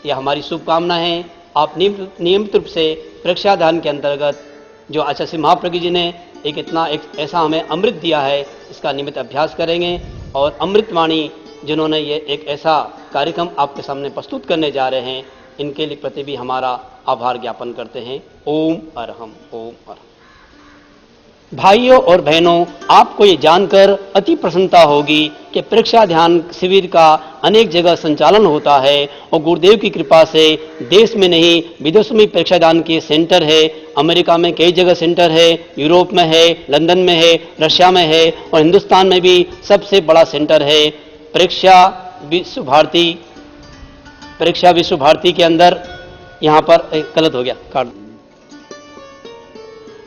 यह हमारी शुभकामना है। आप नियमित रूप से प्रेक्षा ध्यान के अंतर्गत जो आचार्य श्री महाप्रज्ञ जी ने एक ऐसा हमें अमृत दिया है, इसका नियमित अभ्यास करेंगे। और अमृतवाणी जिन्होंने ये एक ऐसा कार्यक्रम आपके सामने प्रस्तुत करने जा रहे हैं, इनके लिए प्रति भी हमारा आभार ज्ञापन करते हैं। ओम अरहम, ओम अरहम। भाइयों और बहनों, आपको ये जानकर अति प्रसन्नता होगी कि प्रेक्षा ध्यान शिविर का अनेक जगह संचालन होता है और गुरुदेव की कृपा से देश में नहीं विदेशों में प्रेक्षा ध्यान के सेंटर है। अमेरिका में कई जगह सेंटर है, यूरोप में है, लंदन में है, रशिया में है और हिंदुस्तान में भी सबसे बड़ा सेंटर है प्रेक्षा विश्व भारती। प्रेक्षा विश्व भारती के अंदर यहाँ पर गलत हो गया कार्ड।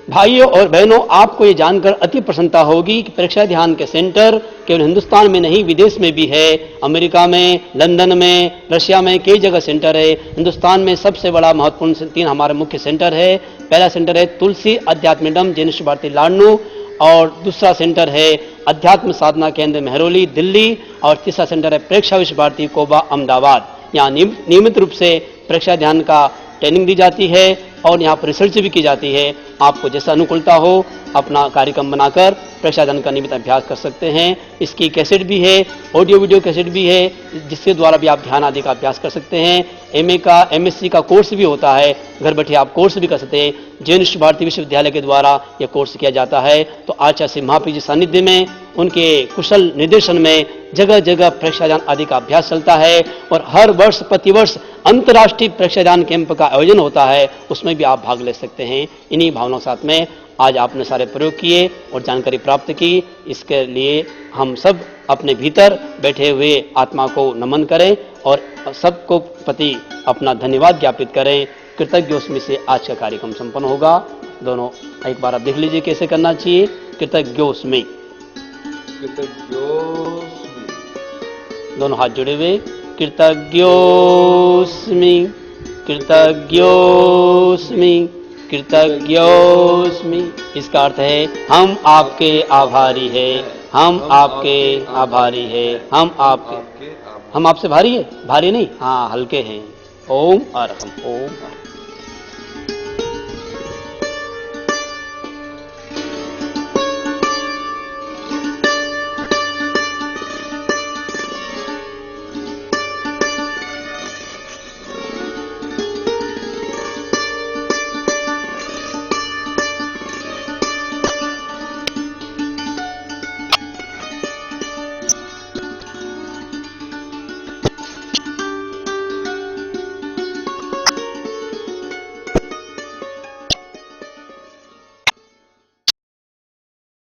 भाइयों और बहनों, आपको ये जानकर अति प्रसन्नता होगी कि प्रेक्षा ध्यान के सेंटर केवल हिंदुस्तान में नहीं विदेश में भी है। अमेरिका में, लंदन में, रशिया में कई जगह सेंटर है। हिंदुस्तान में सबसे बड़ा महत्वपूर्ण 3 हमारे मुख्य सेंटर है। पहला सेंटर है तुलसी अध्यात्मिडम जैन विश्व भारती लाडनू, और दूसरा सेंटर है अध्यात्म साधना केंद्र मेहरौली दिल्ली, और तीसरा सेंटर है प्रेक्षा विश्व भारती कोबा अहमदाबाद। यहाँ नियमित रूप से प्रेक्षा ध्यान का ट्रेनिंग दी जाती है और यहाँ पर रिसर्च भी की जाती है। आपको जैसा अनुकूलता हो अपना कार्यक्रम बनाकर प्रेक्षा ध्यान का नियमित अभ्यास कर सकते हैं। इसकी कैसेट भी है, ऑडियो वीडियो कैसेट भी है, जिसके द्वारा भी आप ध्यान आदि का अभ्यास कर सकते हैं। एमए का एमएससी का कोर्स भी होता है, घर बैठे आप कोर्स भी कर सकते हैं। जैन विश्व भारती विश्वविद्यालय के द्वारा यह कोर्स किया जाता है। तो आचार्य श्री महाप्रज्ञ जी सानिध्य में, उनके कुशल निर्देशन में जगह जगह प्रेक्षा ध्यान आदि का अभ्यास चलता है और हर वर्ष प्रतिवर्ष अंतर्राष्ट्रीय प्रेक्षा ध्यान कैंप का आयोजन होता है, उसमें भी आप भाग ले सकते हैं। इन्हीं भावनाओं के साथ में आज आपने सारे प्रयोग किए और जानकारी प्राप्त की। इसके लिए हम सब अपने भीतर बैठे हुए आत्मा को नमन करें और सबको प्रति अपना धन्यवाद ज्ञापित करें। कृतज्ञोस्मि से आज का कार्यक्रम संपन्न होगा। दोनों एक बार आप देख लीजिए कैसे करना चाहिए। कृतज्ञोस्मि, दोनों हाथ जुड़े हुए। कृतज्ञोस्मि, कृतज्ञोस्मि, कृतज्ञोस्मि। इसका अर्थ है हम आपके आभारी हैं, हम आपके आभारी हैं, हम आपसे भारी है, भारी नहीं, हाँ हल्के हैं। ओम अरहम, ओम अरहम।